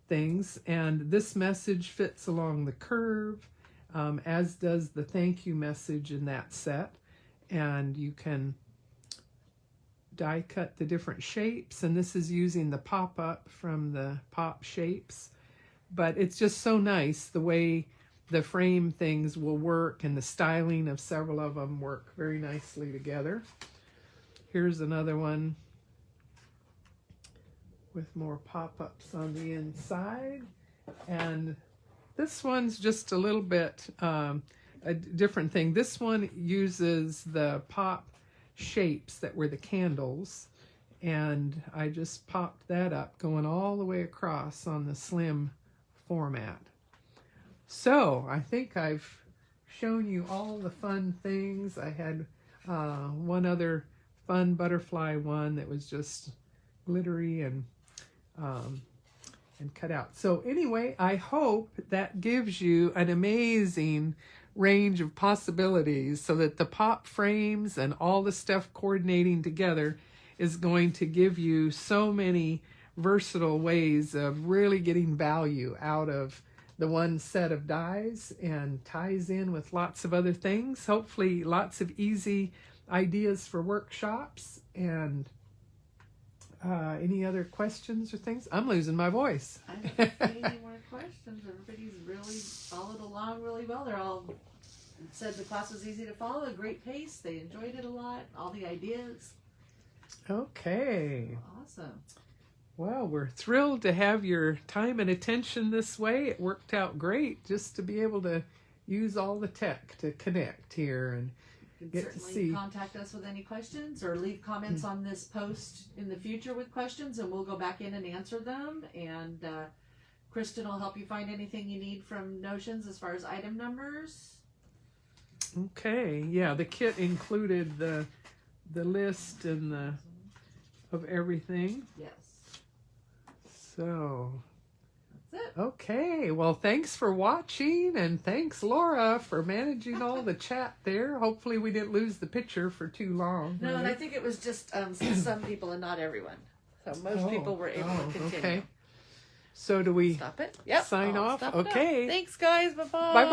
things. And this message fits along the curve, as does the thank you message in that set. And you can die cut the different shapes, and this is using the pop-up from the pop shapes. But it's just so nice the way the frame things will work, and the styling of several of them work very nicely together. Here's another one with more pop-ups on the inside, and this one's just a little bit a different thing. This one uses the pop shapes that were the candles, and I just popped that up going all the way across on the slim format. So I think I've shown you all the fun things. I had one other fun butterfly one that was just glittery and cut out. So anyway, I hope that gives you an amazing range of possibilities, so that the pop frames and all the stuff coordinating together is going to give you so many versatile ways of really getting value out of the one set of dies, and ties in with lots of other things. Hopefully lots of easy ideas for workshops. And any other questions or things? I'm losing my voice. I don't see any more questions. Everybody's really followed along really well. They're all said the class was easy to follow, a great pace. They enjoyed it a lot. All the ideas. Okay. Awesome. Well, we're thrilled to have your time and attention this way. It worked out great just to be able to use all the tech to connect here and You can get to certainly see. contact us with any questions or leave comments on this post in the future with questions, and we'll go back in and answer them. And Kristen will help you find anything you need from Notions as far as item numbers. Okay, yeah, the kit included the list and of everything. Yes. So, That's it. okay, well, thanks for watching, and thanks, Laura, for managing all the chat there. Hopefully we didn't lose the picture for too long. No, and I think it was just some people and not everyone. So most people were able to continue. Okay. So do we Stop it? Yep. sign I'll off? stop it now. Okay. Thanks, guys. Bye-bye. Bye-bye.